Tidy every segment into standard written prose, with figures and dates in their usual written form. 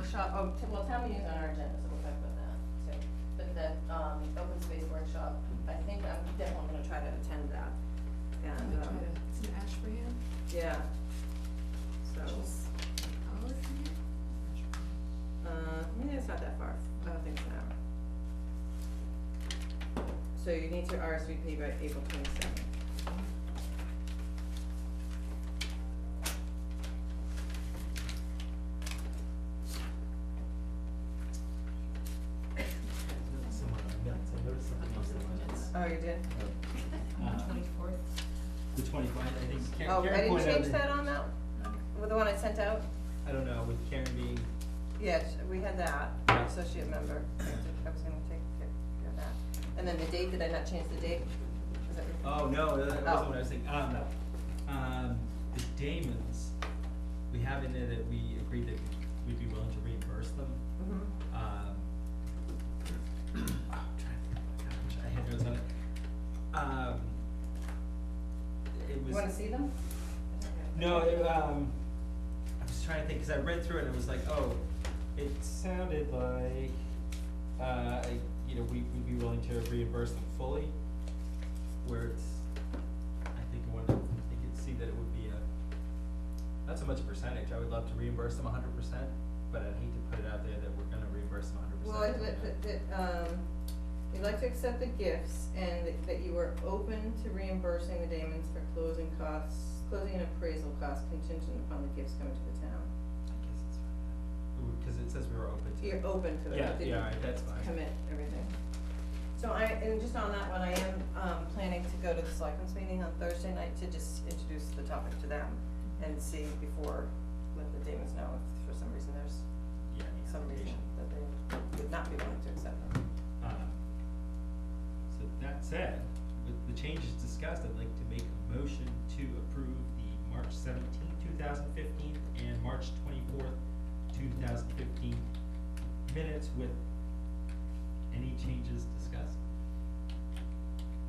workshop, well, town meeting's on our agenda, so we'll talk about that too. But that, open space workshop, I think I'm definitely gonna try to attend that. And, It's in Ashburnham, yeah. So, which is an hour from here. maybe it's not that far, I don't think it's an hour. So you need to RSVP by April 27th. Somewhere on the minutes, I noticed something else on the minutes. Oh, you did? 24th. The 24th, I think Karen, Oh, I Karen didn't pointed out change that on that, with the one I sent out? I don't know, with Karen being, Yes, we had that, Yeah. associate member, I was gonna take care of that. And then the date, did I not change the date? Was that? oh, no, that Oh. wasn't what I was thinking, the Damons, we have in there that we agreed that we'd be willing to reimburse them. Mhm. I'm trying to think, gosh, I had notes on it. It You was. wanna see them? No, I was trying to think, cause I read through it and it was like, oh, it sounded like, we'd be willing to reimburse them fully. Where it's, I think I could see that it would be not so much a percentage, I would love to reimburse them 100%, but I'd hate to put it out there that we're gonna reimburse them 100%. Well, you'd like to accept the gifts and that you are open to reimbursing the Damons for closing and appraisal costs contingent upon the gifts coming to the town. I guess it's fine, cause it says we were open to. You're open to it, Yeah, but didn't yeah, alright, that's fine. commit everything. So and just on that one, I am, planning to go to the selectmen's meeting on Thursday night to just introduce the topic to them and see before, let the Damons know if for some reason there's Yeah, any some reason application. that they would not be willing to accept them. So that said, with the changes discussed, I'd like to make a motion to approve the March 17th, 2015 and March 24th, 2015 minutes with any changes discussed.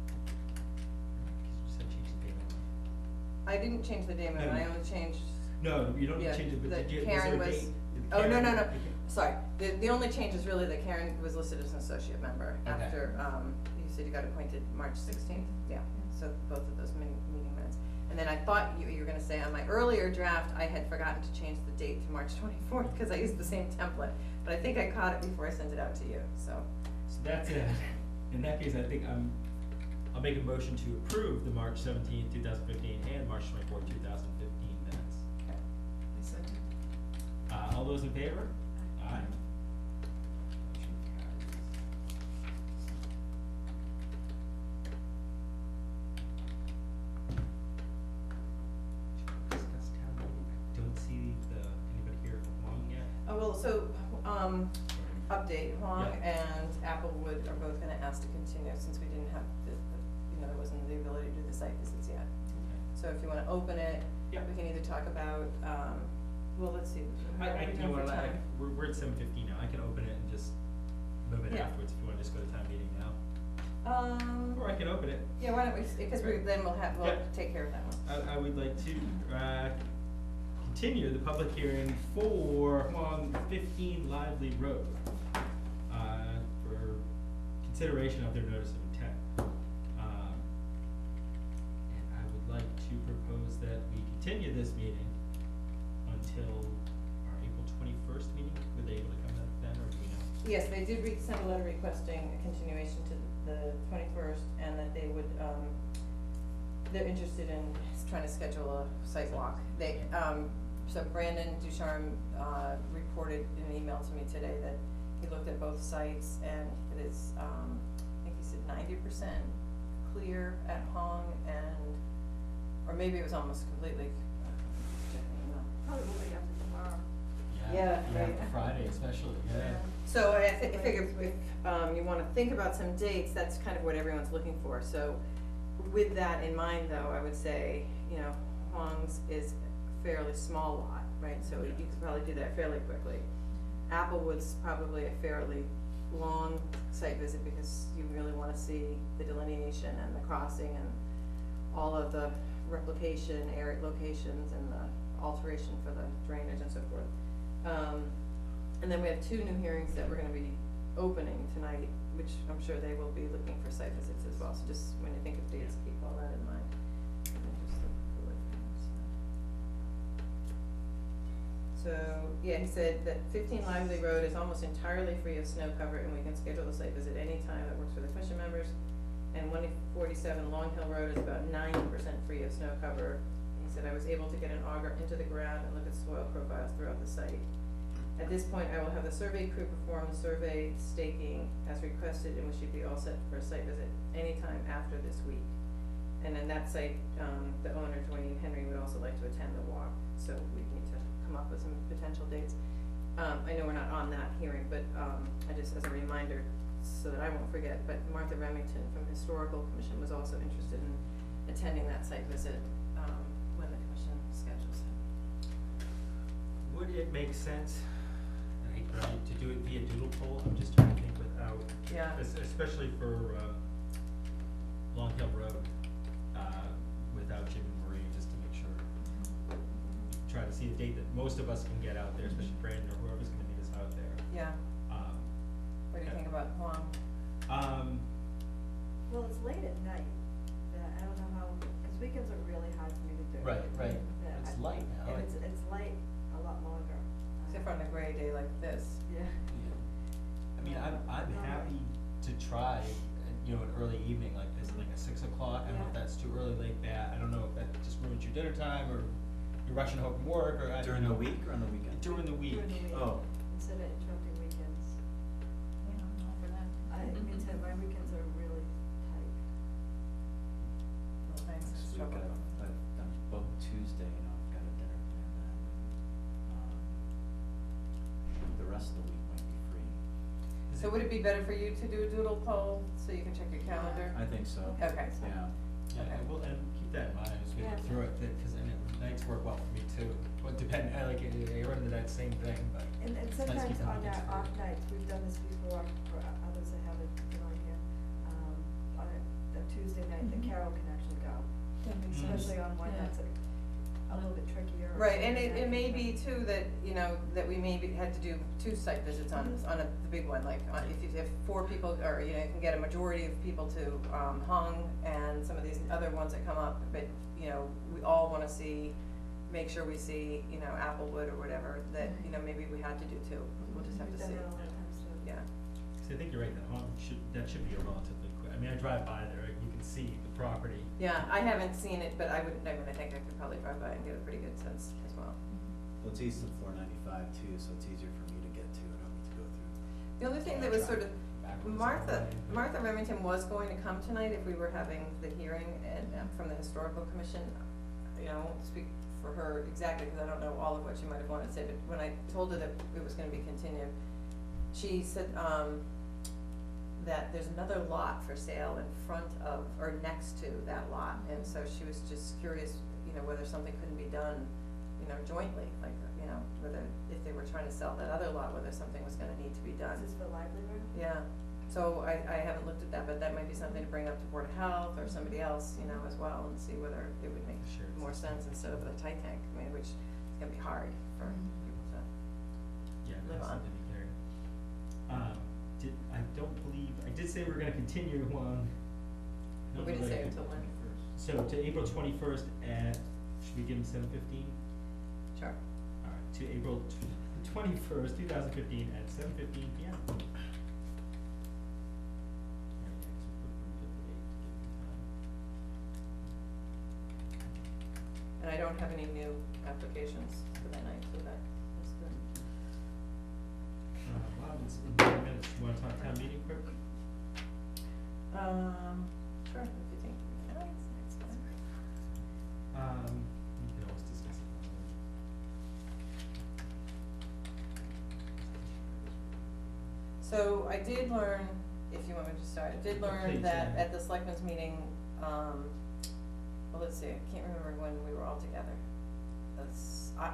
Because you said change the date. I didn't change the Damon, No. I only changed, No, you don't need Yeah, to change it, but that did you, was Karen there a was- date? Did oh, no, Karen- no, no, okay. sorry, the only change is really that Karen was listed as an associate member Okay. after, you said you got appointed March 16th, yeah, so both of those meeting minutes. And then I thought you were gonna say on my earlier draft, I had forgotten to change the date to March 24th, cause I used the same template, but I think I caught it before I sent it out to you, so. So that's it. In that case, I think I'll make a motion to approve the March 17th, 2015 and March 24th, 2015 minutes. Okay. I second. All those in favor? Aye. Motion carries. Discuss town meeting. I don't see anybody here from Long yet. Oh, well, so, update, Huang Yeah. and Applewood are both gonna ask to continue since we didn't have there wasn't the ability to do the site visits yet. So if you wanna open it, Yeah. we can either talk about, well, let's see. How are we You know doing for what, time? we're at 7:15 now, I can open it and just move it Yeah. afterwards if you wanna just go to town meeting now. Or I can open it. Yeah, why don't we, because then we'll Yeah. take care of that one. I would like to continue the public hearing for Huang 15 Lively Road for consideration of their notice of intent. And I would like to propose that we continue this meeting until our April 21st meeting. Were they able to come then, or do we know? Yes, they did send a letter requesting a continuation to the 21st and that they would, they're interested in trying to schedule a site walk. They, so Brandon Ducharme, reported in an email to me today that he looked at both sites and it is, I think he said 90% clear at Hong and, or maybe it was almost completely, Probably will be after tomorrow. Yeah, right. Friday especially, yeah. So I figure if, you wanna think about some dates, that's kind of what everyone's looking for, so with that in mind though, I would say, Huang's is a fairly small lot, right, so you could probably do that fairly quickly. Applewood's probably a fairly long site visit because you really wanna see the delineation and the crossing and all of the replication, area locations and the alteration for the drainage and so forth. And then we have 2 new hearings that we're gonna be opening tonight, which I'm sure they will be looking for site visits as well, so just when you think of dates, keep all that in mind. And then just look for things. So, yeah, he said that 15 Lively Road is almost entirely free of snow cover, and we can schedule a site visit anytime that works for the commission members. And 147 Long Hill Road is about 90% free of snow cover. He said, I was able to get an auger into the ground and look at soil profiles throughout the site. At this point, I will have the survey crew perform the survey staking as requested, and we should be all set for a site visit anytime after this week. And then that site, the owner, Dwayne Henry, would also like to attend the walk, so we need to come up with some potential dates. I know we're not on that hearing, but, I just, as a reminder, so that I won't forget, but Martha Remington from Historical Commission was also interested in attending that site visit, when the commission schedules it. Would it make sense, right, to do it via doodle poll? I'm just trying to think without, Yeah. especially for, Long Hill Road, without Jim and Marie, just to make sure. Try to see a date that most of us can get out there, especially Brandon or whoever's gonna meet us out there. Yeah, what do you think about Huang? Well, it's late at night, I don't know how, cause weekends are really hard for me to do. Right, right. Yeah, It's light now. And it's light a lot longer. Except for on a gray day like this. Yeah. I mean, I'm happy to try, you know, an early evening like this, like at 6 o'clock. I don't know if Yeah. that's too early, late, bad. I don't know if that just ruins your dinner time, or you're rushing home from work, or I During don't the know. week or on the weekend? During the week. During the week. Oh. Instead of interrupting weekends. Yeah, I'm all for that. My weekends are really tight. Well, thanks. Next week, I'm booked Tuesday, you know, I've got a dinner planned then. The rest of the week might be free. So would it be better for you to do a doodle poll, so you can check your calendar? I think so. Okay. Yeah. Yeah, Okay. well, and keep that in mind as we Yeah. look through it, cause nights work well for me too. But I run into that same thing, but. And it's nice sometimes keeping on weekends our free. off nights, we've done this before for others that haven't been on here, on a Tuesday night, the Mhm. Carol can actually go. That makes sense. Especially on one Yeah. that's a little bit trickier. or Right, and something it may like be that. too that, you know, that we maybe had to do 2 site visits on, Mhm. the big one, like, if 4 people, or, you know, you can get a majority of people to, Hung and some of these other ones that come up, but, you know, we all wanna see, make sure we see, you know, Applewood or whatever, that, you know, maybe we had to do 2, we'll just have to We've see. done that a lot of times too. Yeah, Cause I think you're right, that should be a relatively quick, I mean, I drive by there, you can see the property. yeah, I haven't seen it, but I think I could probably drive by and get a pretty good sense as well. Well, it's east of 495 too, so it's easier for me to get to, I don't need to go through. The other thing that was sort of, Backwards Martha all the way. Martha Remington was going to come tonight if we were having the hearing and, from the Historical Commission. You know, I won't speak for her exactly, because I don't know all of what she might have wanted to say, but when I told her that it was gonna be continued, she said, that there's another lot for sale in front of, or next to that lot, and so she was just curious, you know, whether something couldn't be done, you know, jointly, like, you know, whether, if they were trying to sell that other lot, whether something was gonna need to be done. Is this for livelihood? Yeah, so I haven't looked at that, but that might be something to bring up to Board of Health or somebody else, you know, as well, and see whether it would make Sure. more sense instead of the tight tank, I mean, which is gonna be hard for people to. Yeah, live that's on. something to carry. I don't believe, I did say we were gonna continue one. But we didn't say until when. So to April 21st at, should we give them 7:15? Sure. Alright, to April 21st, 2015 at 7:15 PM. Alright, yeah, 'cause we put the date to give them time. And I don't have any new applications for that night, so that's good. Bob, it's in 9 minutes, you wanna talk town meeting quick? Sure, if you think, yeah, it's fine. We can always discuss it. So I did learn, if you want me to start, I did learn Please, that yeah. at the selectmen's meeting, well, let's see, I can't remember when we were all together.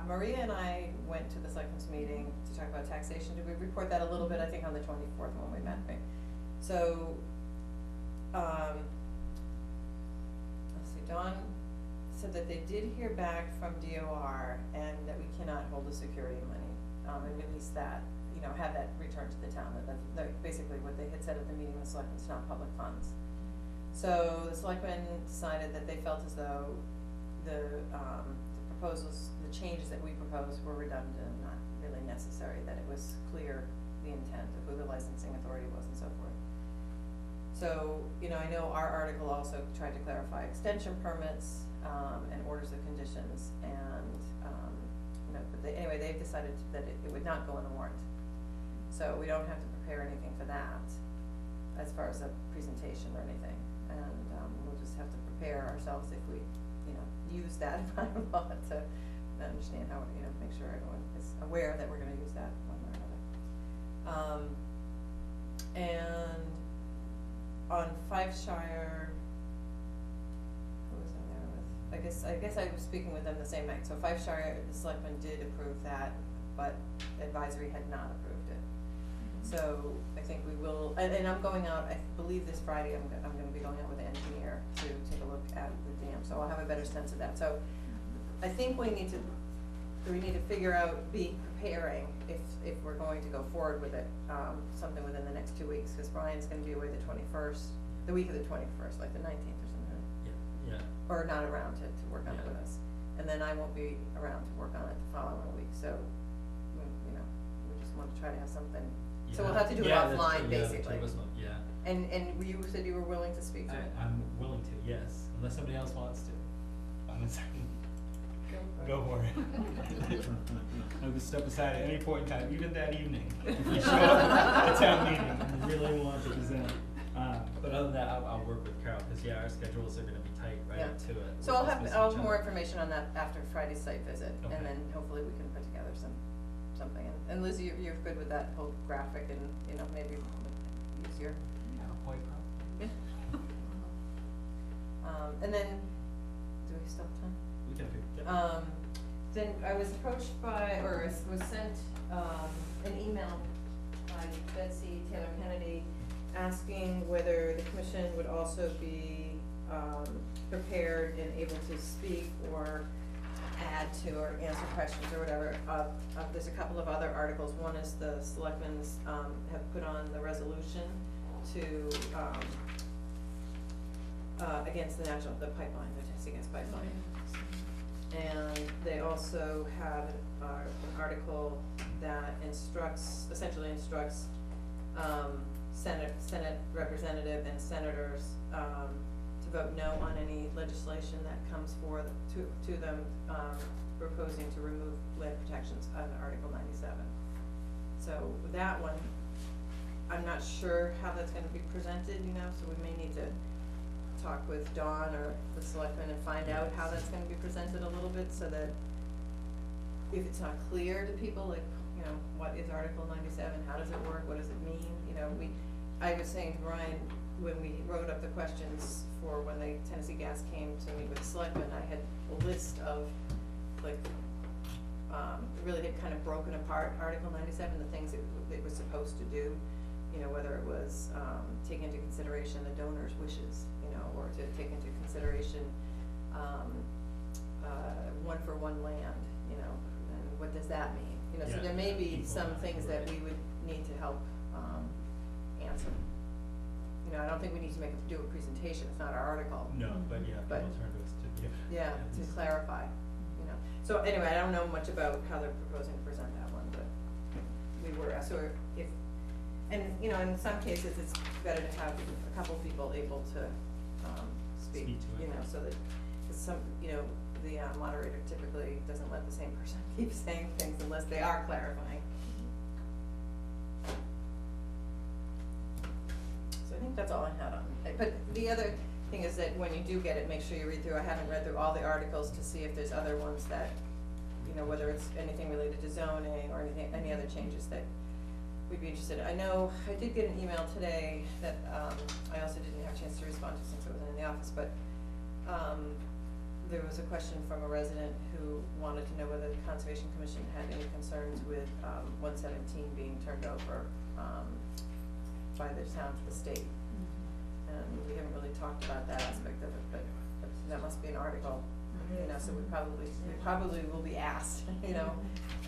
Maria and I went to the selectmen's meeting to talk about taxation. Did we report that a little bit? I think on the 24th when we met, right? So, let's see, Dawn said that they did hear back from DOR and that we cannot hold the security money, and release that, you know, have that returned to the town, that basically what they had said at the meeting, the selectmen, it's not public funds. So the selectmen decided that they felt as though the proposals, the changes that we proposed were redundant and not really necessary, that it was clear the intent of who the licensing authority was and so forth. So, you know, I know our article also tried to clarify extension permits, and orders of conditions, and, you know, but anyway, they've decided that it would not go in the warrant. So we don't have to prepare anything for that, as far as a presentation or anything, and, we'll just have to prepare ourselves if we, you know, use that bylaw to understand how, you know, make sure everyone is aware that we're gonna use that one way or another. And on Five Shire, who was I there with? I guess I was speaking with them the same night, so Five Shire, the selectmen did approve that, but advisory had not approved it. So I think we will, and I'm going out, I believe this Friday, I'm gonna be going out with an engineer to take a look at the dam, so I'll have a better sense of that. So I think we need to figure out, be preparing if we're going to go forward with it, something within the next 2 weeks, cause Brian's gonna be away the 21st, the week of the 21st, like the 19th or something, Yeah. or not around to work on it Yeah. with us. And then I won't be around to work on it the following week, so, you know, we just want to try to have something. So we'll have to do it Yeah, that's offline, true, yeah, the basically. two of us will, yeah. And you said you were willing to speak to it? I'm willing to, yes, unless somebody else wants to. Honestly, Go for it. go for it. I would step aside at any point in time, even that evening, if you show up at a town meeting and really want to present. But other than that, I'll work with Carol, cause yeah, our schedules are gonna be tight right Yeah. up to it. So We're I'll just have, missing I'll each have more other. information on that after Friday's site visit, Okay. and then hopefully we can put together something. And Liz, you're good with that whole graphic and, you know, maybe easier. PowerPoint probably. And then, do we still have time? We can figure, yeah. Then I was approached by, or was sent, an email by Betsy Taylor Kennedy asking whether the commission would also be, prepared and able to speak or add to or answer questions or whatever. There's a couple of other articles. One is the selectmen's, have put on the resolution to, against the the pipeline, the testing against pipeline. And they also have an article that essentially instructs, Senate representative and senators, to vote no on any legislation that comes forth to them, proposing to remove lead protections under Article 97. So that one, I'm not sure how that's gonna be presented, you know, so we may need to talk with Dawn or the selectmen and find out how that's gonna be presented a little bit, so that if it's not clear to people, like, you know, what is Article 97, how does it work, what does it mean, you know, I was saying to Brian, when we wrote up the questions for when the Tennessee Gas came to meet with the selectmen, I had a list of, like, really had kind of broken apart Article 97, the things it was supposed to do, you know, whether it was, take into consideration the donor's wishes, you know, or to take into consideration, one for one land, you know, and what does that mean? You know, so Yeah, there may be equal some land, things that right. we would need to help, answer. You know, I don't think we need to do a presentation, it's not our article. No, but yeah, But- people turn to us to, Yeah, to clarify, you know. So anyway, I don't know much about how they're proposing to present that one, but we were, so if, and, you know, in some cases, it's better to have a couple people able to, speak, Speak to it. you know, so that, 'cause some, you know, the moderator typically doesn't let the same person keep saying things unless they are clarifying. So I think that's all I had on, but the other thing is that when you do get it, make sure you read through, I haven't read through all the articles to see if there's other ones that, you know, whether it's anything related to zoning or anything, any other changes that we'd be interested in. I know, I did get an email today that, I also didn't have a chance to respond to since I wasn't in the office, but, there was a question from a resident who wanted to know whether the Conservation Commission had any concerns with, 117 being turned over, by the town to the state. And we haven't really talked about that aspect of it, but that must be an article, you know, so we probably will be asked, you know,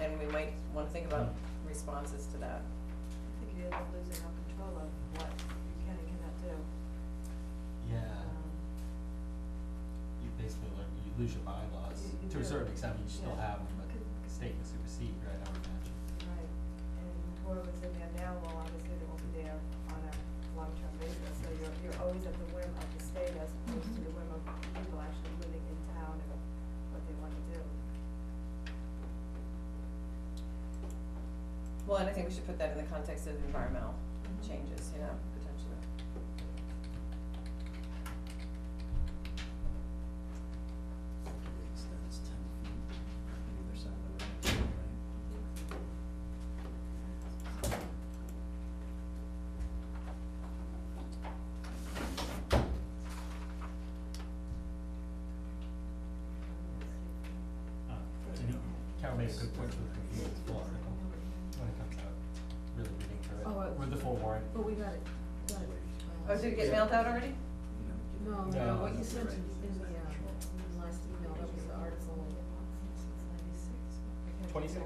and we might wanna think about responses to that. I think you end up losing our control of what you can and cannot do. Yeah, Um, you basically, like, you lose your bylaws, You to a do. certain extent, you still Yeah. have them, but Could- state can supersede, right, I would imagine. Right, and whoever's in there now, well, obviously they won't be there on a long-term basis, so you're always at the whim of the state as opposed to the whim of people actually living in town and what they wanna do. Well, and I think we should put that in the context of environmental changes, you know, potentially. The extends 10 feet on either side of the road, right? Carol made a good point with the full article, when it comes out, really reading through Oh, it, with the full warrant. But we got it. Oh, did it get mailed out already? No, No, no, what you that's sent right. in the, last email, that was the article. Twenty-six?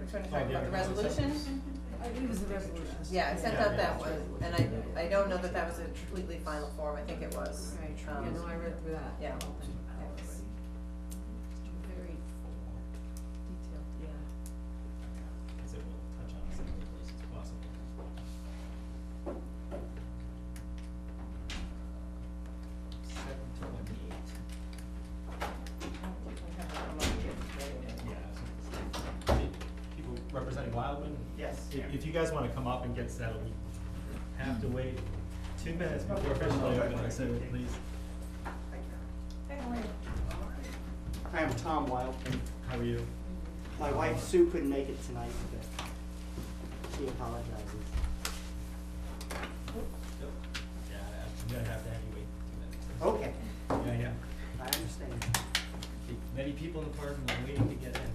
Which one, Oh, sorry, the about the other one. resolution? I think it was the resolution. Yeah, I sent Yeah, out yeah, that one, and I don't know that that was a completely final form, I think it was. Right, yeah, no, I read through that. Yeah. whole thing. That was very detailed, yeah. Cause it will touch on as many places possible. Seven twenty-eight. Yeah, so people representing Wildman? Yes. If you guys wanna come up and get settled, you have to wait 2 minutes before officially opening, so please. Hey, how are you? I am Tom Wildman. How are you? My wife Sue couldn't make it tonight, but she apologizes. Yeah, I'm gonna have to have you wait 2 minutes. Okay, Yeah, yeah. I understand. Many people in the parking lot waiting to get in.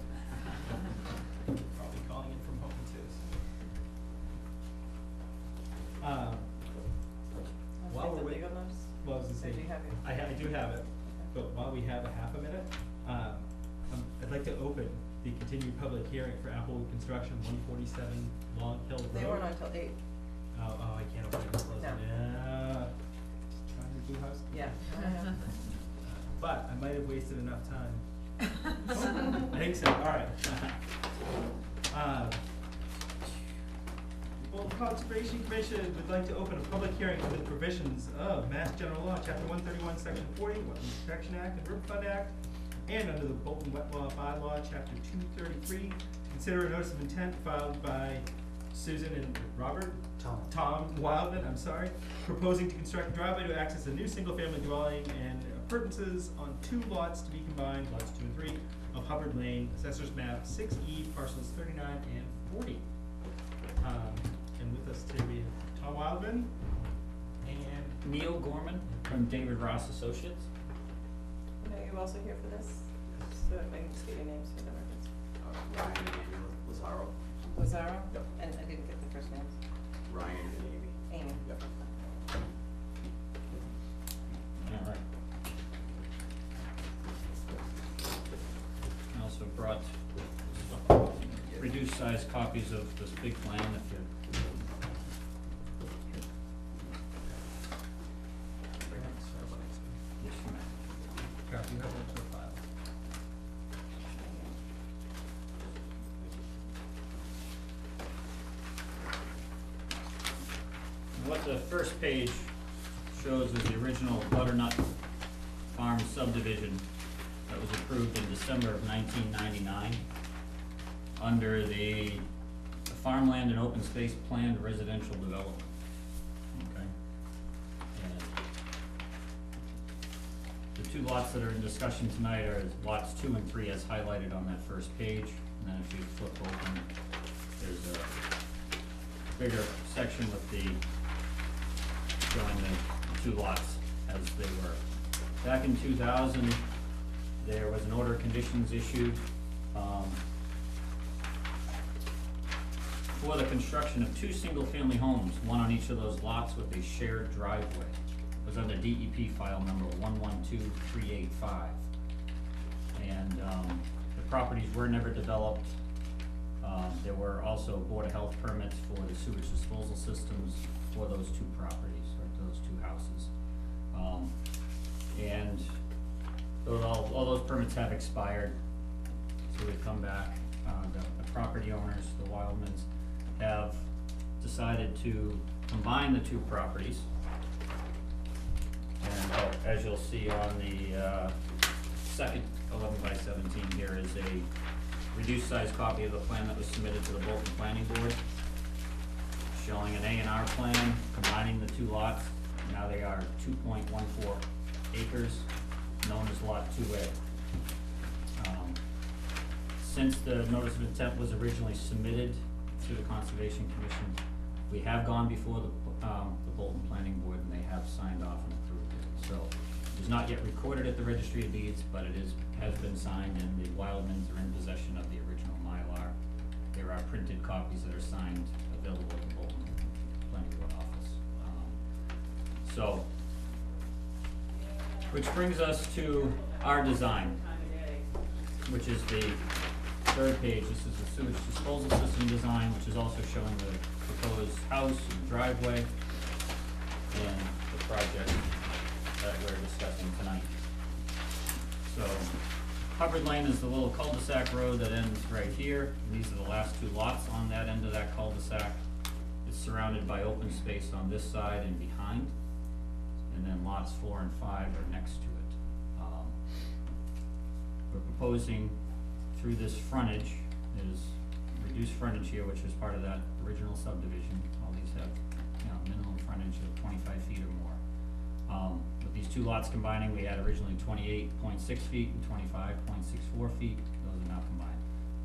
Probably calling in from home too. While we're waiting, Legal notice? well, I was gonna say, Or do you have it? I do have it, but while we have a half a minute, I'd like to open the continued public hearing for Apple Construction 147 Long Hill Road. They weren't on till 8. Oh, I can't open it, it's closed. No. Yeah. Trying to do house. Yeah. But I might have wasted enough time. I think so, alright. Well, Conservation Commission would like to open a public hearing under the provisions of Mass General Law, Chapter 131, Section 40, Wetlands Protection Act and River Fund Act, and under the Bolton Wet Law Bylaw, Chapter 233, to consider a notice of intent filed by Susan and Robert? Tom Wildman, I'm sorry, proposing to construct a driveway to access a new single-family dwelling and appurtenances on 2 lots to be combined, lots 2 and 3, of Hubbard Lane, Assessor's Map 6E, parcels 39 and 40. And with us today we have Tom Wildman and Neil Gorman from David Ross Associates. Are you also here for this? So if I can just get your names for the records. Ryan and Amy Lazaro. Lazaro? Yep. And I didn't get the first names. Ryan and Amy. Amy. Yep. All right. I also brought reduced size copies of this big plan if you. Yes, you may. Garth, you have one to file. And what the first page shows is the original Butternut Farm subdivision that was approved in December of 1999 under the Farmland and Open Space Planned Residential Development. Okay? And the 2 lots that are in discussion tonight are lots 2 and 3 as highlighted on that first page. And then if you flip open, there's a bigger section with the showing the 2 lots as they were. Back in 2000, there was an order of conditions issued for the construction of 2 single-family homes, one on each of those lots with a shared driveway. It was under DEP file number 112385. And the properties were never developed. There were also Board of Health permits for the sewage disposal systems for those two properties, or those two houses. And those, all those permits have expired, so we've come back. The property owners, the Wildmans, have decided to combine the two properties. And, as you'll see on the, second 11/17 here is a reduced size copy of the plan that was submitted to the Bolton Planning Board, showing an A&R plan combining the two lots. Now they are 2.14 acres, known as Lot 2A. Since the notice of intent was originally submitted to the Conservation Commission, we have gone before the Bolton Planning Board, and they have signed off and approved it. So it is not yet recorded at the Registry of Deeds, but it has been signed, and the Wildmans are in possession of the original Mylar. There are printed copies that are signed available at the Bolton Planning Board office. So, which brings us to our design, which is the third page. This is the sewage disposal system design, which is also showing the proposed house and driveway and the project that we're discussing tonight. So, Hubbard Lane is the little cul-de-sac road that ends right here. And these are the last two lots on that end of that cul-de-sac. It's surrounded by open space on this side and behind. And then lots 4 and 5 are next to it. We're proposing through this frontage, is reduced frontage here, which is part of that original subdivision. All these have, minimum frontage of 25 feet or more. With these two lots combining, we had originally 28.6 feet and 25.64 feet. Those are now combined.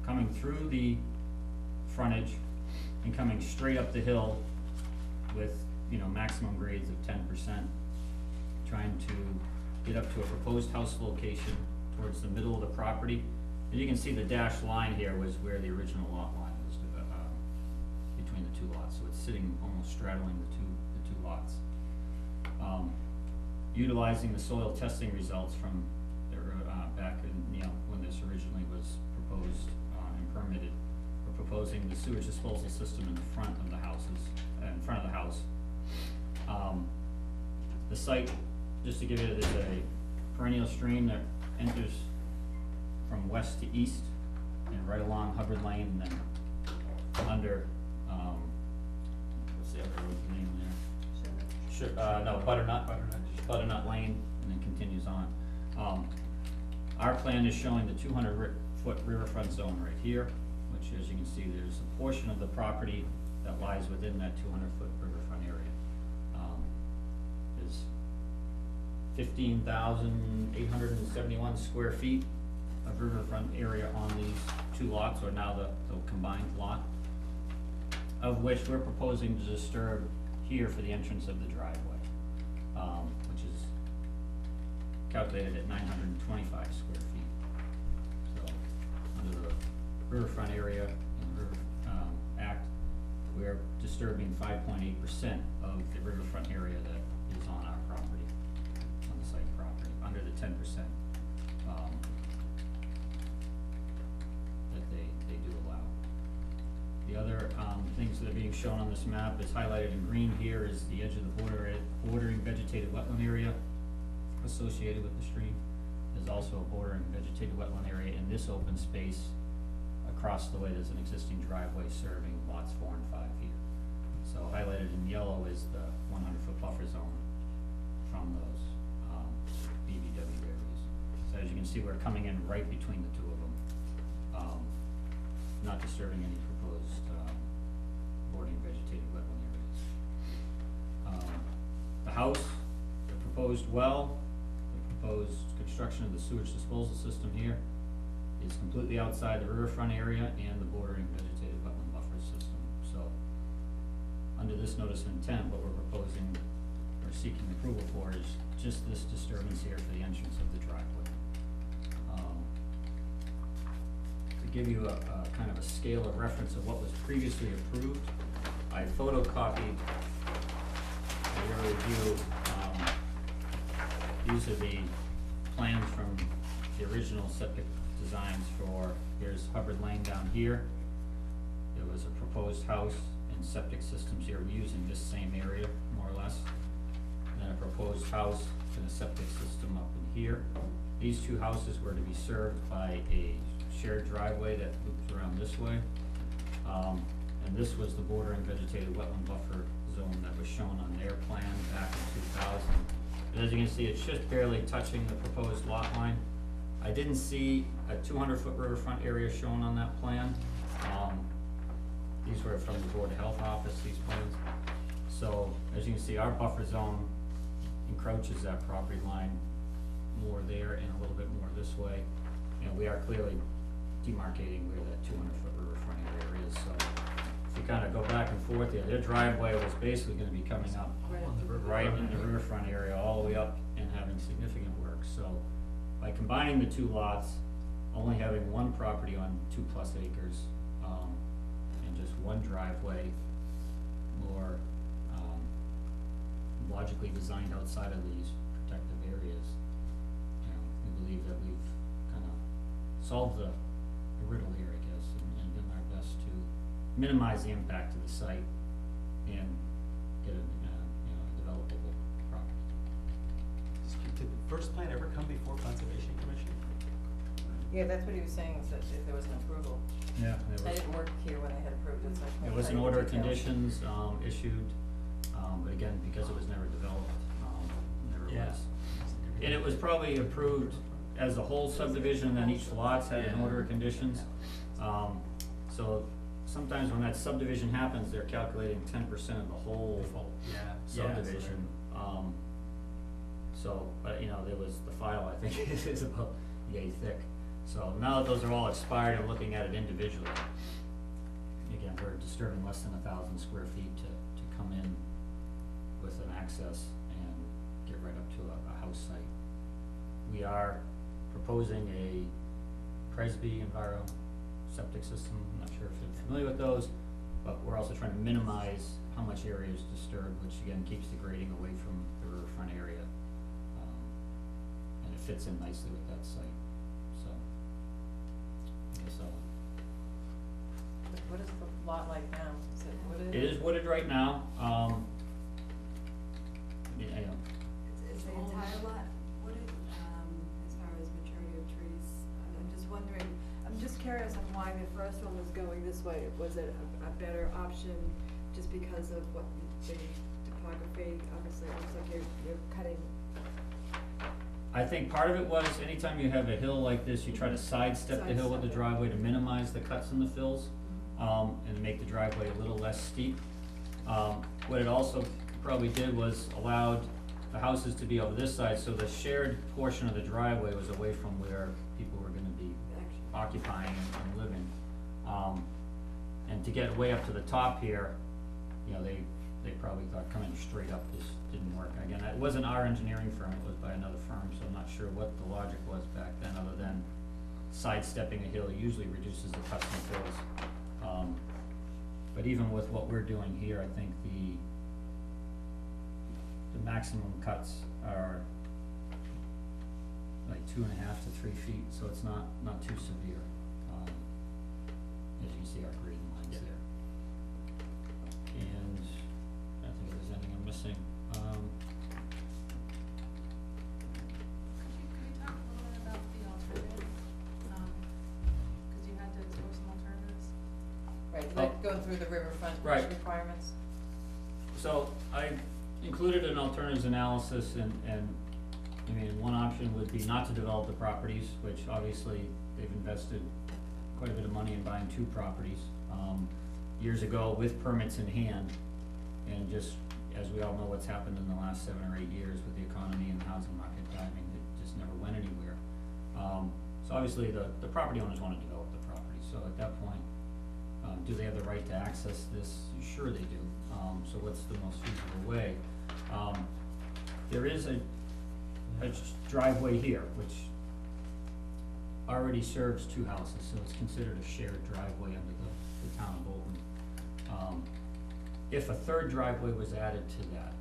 Coming through the frontage and coming straight up the hill with, maximum grades of 10%, trying to get up to a proposed house location towards the middle of the property. And you can see the dashed line here was where the original lot line was, between the two lots. So it's sitting almost straddling the two lots. Utilizing the soil testing results from back in, when this originally was proposed and permitted, we're proposing the sewage disposal system in the front of the house. The site, just to give you, there's a perennial stream that enters from west to east and right along Hubbard Lane, and then under, what's the other road's name there? Sure, Butternut Lane, and then continues on. Our plan is showing the 200-foot riverfront zone right here, which, as you can see, there's a portion of the property that lies within that 200-foot riverfront area. There's 15,871 square feet of riverfront area on these two lots, or now the combined lot, of which we're proposing to disturb here for the entrance of the driveway, which is calculated at 925 square feet. So, under the riverfront area in the River Act, we're disturbing 5.8% of the riverfront area that is on our property, on the site property, under the 10%. That they do allow. The other things that are being shown on this map is highlighted in green here is the edge of the bordering vegetated wetland area associated with the stream. There's also a bordering vegetated wetland area in this open space. Across the way, there's an existing driveway serving lots 4 and 5 here. So highlighted in yellow is the 100-foot buffer zone from those BVW areas. So as you can see, we're coming in right between the two of them. Not disturbing any proposed bordering vegetated wetland areas. The house, the proposed well, the proposed construction of the sewage disposal system here is completely outside the riverfront area and the bordering vegetated wetland buffer system. So, under this notice of intent, what we're proposing or seeking approval for is just this disturbance here for the entrance of the driveway. To give you a kind of a scale of reference of what was previously approved, I photocopied for your review. These are the plans from the original septic designs for, here's Hubbard Lane down here. There was a proposed house and septic systems here, we're using this same area, more or less. And then a proposed house and a septic system up in here. These two houses were to be served by a shared driveway that loops around this way. And this was the bordering vegetated wetland buffer zone that was shown on their plan back in 2000. But as you can see, it's just barely touching the proposed lot line. I didn't see a 200-foot riverfront area shown on that plan. These were from the Board of Health office, these plans. So, as you can see, our buffer zone encroaches that property line more there and a little bit more this way. And we are clearly demarcating where that 200-foot riverfront area is, so if you kinda go back and forth there, their driveway was basically gonna be coming up right in the riverfront area, all the way up and having significant work, so by combining the two lots, only having one property on 2+ acres, and just one driveway, more, logically designed outside of these protective areas, you know, we believe that we've kinda solved the riddle here, I guess, and done our best to minimize the impact to the site and get a, you know, a developable property. Did the first plan ever come before Conservation Commission? Yeah, that's what he was saying, is that if there was an approval. Yeah, I didn't work here when they had approved it, so I There can't was tell an you order the of details. conditions, issued, but again, because it was never developed, never Yeah. was. And it was probably approved as a whole subdivision, and then each lot's had an Yeah. order of conditions. So sometimes when that subdivision happens, they're calculating 10% of the whole Yeah. subdivision. So, but you know, there was, the file, I think, is about yay thick. So now that those are all expired and looking at it individually, again, we're disturbing less than 1,000 square feet to come in with an access and get right up to a house site. We are proposing a Presby Enviro septic system, I'm not sure if you're familiar with those, but we're also trying to minimize how much area is disturbed, which again keeps the grading away from the riverfront area. And it fits in nicely with that site, so. I guess What is the lot like now? Is it wooded? it is wooded right now, yeah, Is the entire lot wooded, as far as maturity of trees? I'm just wondering, I'm just curious on why the first one was going this way. Was it a better option just because of what the topography, obviously, it looks like you're cutting. I think part of it was, anytime you have a hill like this, you try to sidestep the hill with the Sidestep it. driveway to minimize the cuts and the fills, and make the driveway a little less steep. What it also probably did was allowed the houses to be over this side, so the shared portion of the driveway was away from where people were gonna be occupying and living. And to get way up to the top here, you know, they probably thought coming straight up just didn't work. Again, it wasn't our engineering firm, it was by another firm, so I'm not sure what the logic was back then, other than sidestepping a hill usually reduces the cuts and fills. But even with what we're doing here, I think the maximum cuts are like 2.5 to 3 feet, so it's not too severe. As you can see, our grading lines Yeah. there. And I don't think there's anything I'm missing. Could you talk a little bit about the alternatives? Cause you had to explore some alternatives. Right, Oh. like going through the riverfront Right. requirements? So I included an alternatives analysis, and I mean, one option would be not to develop the properties, which obviously they've invested quite a bit of money in buying 2 properties, years ago with permits in hand. And just, as we all know what's happened in the last 7 or 8 years with the economy and the housing market timing, it just never went anywhere. So obviously the property owners wanna develop the property, so at that point, do they have the right to access this? Sure they do. So what's the most feasible way? There is a driveway here, which already serves 2 houses, so it's considered a shared driveway under the town of Bolton. If a third driveway was added to that,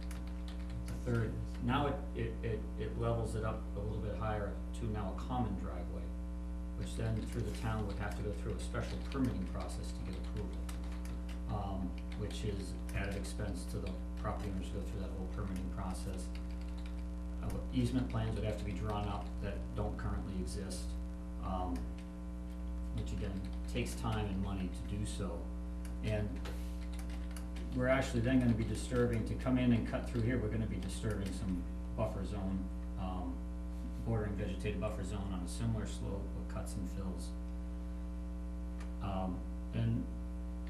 now it levels it up a little bit higher to now a common driveway. which then through the town would have to go through a special permitting process to get approval. Which is added expense to the property owners to go through that whole permitting process. Easement plans would have to be drawn up that don't currently exist, which again, takes time and money to do so. And we're actually then gonna be disturbing, to come in and cut through here, we're gonna be disturbing some buffer zone, bordering vegetated buffer zone on a similar slope with cuts and fills. And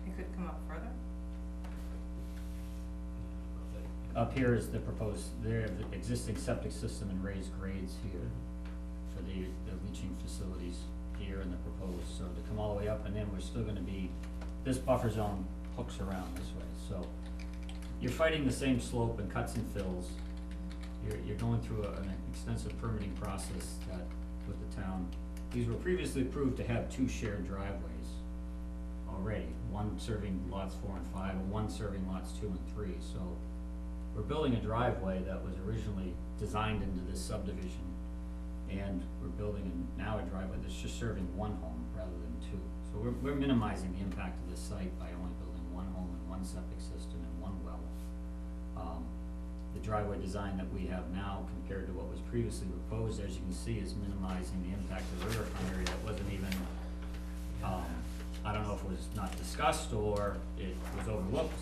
It could come up further? up here is the proposed, there, the existing septic system and raised grades here for the leaching facilities here and the proposed, so to come all the way up, and then we're still gonna be, this buffer zone hooks around this way, so you're fighting the same slope and cuts and fills. You're going through an extensive permitting process that, with the town. These were previously approved to have 2 shared driveways already, one serving lots 4 and 5, and one serving lots 2 and 3, so we're building a driveway that was originally designed into this subdivision, and we're building now a driveway that's just serving 1 home rather than 2. So we're minimizing the impact of this site by only building 1 home and 1 septic system and 1 well. The driveway design that we have now compared to what was previously proposed, as you can see, is minimizing the impact of the riverfront area that wasn't even, I don't know if it was not discussed or it was overlooked.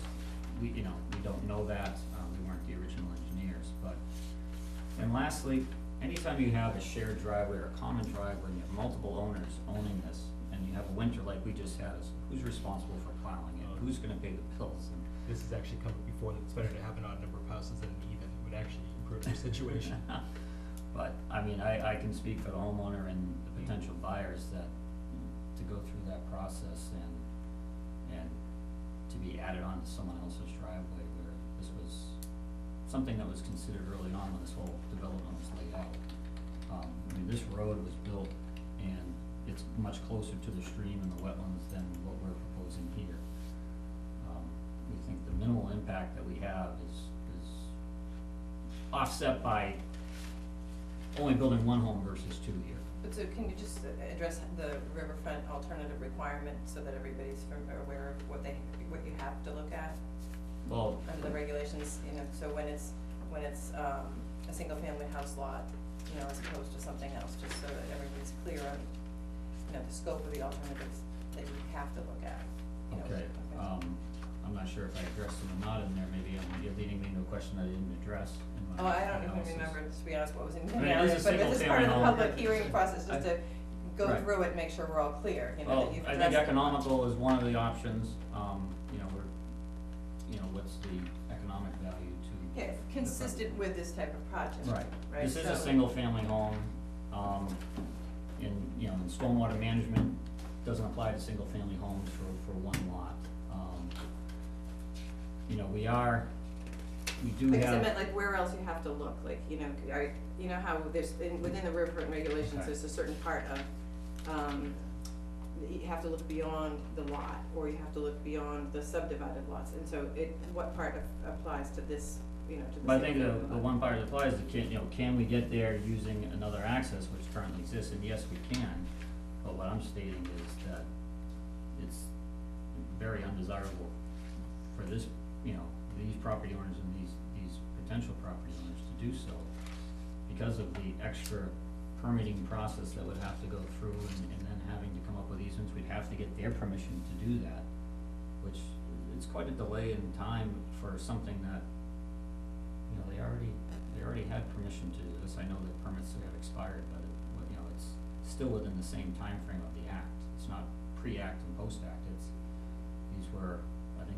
We don't know that, we weren't the original engineers, but, and lastly, anytime you have a shared driveway or a common driveway, and you have multiple owners owning this, and you have a winter like we just had, who's responsible for plowing it? Who's gonna pay the bills? And This is actually coming before, it's better to have an odd number of houses than even, it would actually improve your situation. But, I mean, I can speak for the homeowner and the potential buyers that, to go through that process and to be added on to someone else's driveway where this was something that was considered early on when this whole development was laid out. I mean, this road was built and it's much closer to the stream and the wetlands than what we're proposing here. We think the minimal impact that we have is offset by only building 1 home versus 2 here. But so can you just address the riverfront alternative requirement so that everybody's aware of what you have to look at Well, under the regulations, so when it's a single family house lot, as opposed to something else, just so that everybody's clear on, the scope of the alternatives that you have to look at. okay, I'm not sure if I addressed them or not in there, maybe you're leading me into a question I didn't address in my Oh, I don't even analysis. remember, to be honest, what was in the I mean, it is a narrative, but single this is part of the family home. public hearing process, just to go Right. through it and make sure we're all clear, Well, that you've I addressed think it. economical is one of the options, what's the economic value to. Yeah, consistent with this type of project, Right, right? this is a So- single family home, in stormwater management, doesn't apply to single family homes for 1 lot. We do Because I have. meant like where else you have to look, like, how there's, within the riverfront regulations, Okay. there's a certain part of, you have to look beyond the lot, or you have to look beyond the subdivided lots, and so what part applies to this, to the But I think single the family lot? one part that applies is, can we get there using another access which currently exists, and yes, we can, but what I'm stating is that it's very undesirable for this, these property owners and these potential property owners to do so, because of the extra permitting process that would have to go through, and then having to come up with easements, we'd have to get their permission to do that, which it's quite a delay in time for something that, they already had permission to do this. I know that permits have expired, but it's still within the same time frame of the act. It's not pre-act and post-act, these were, I think,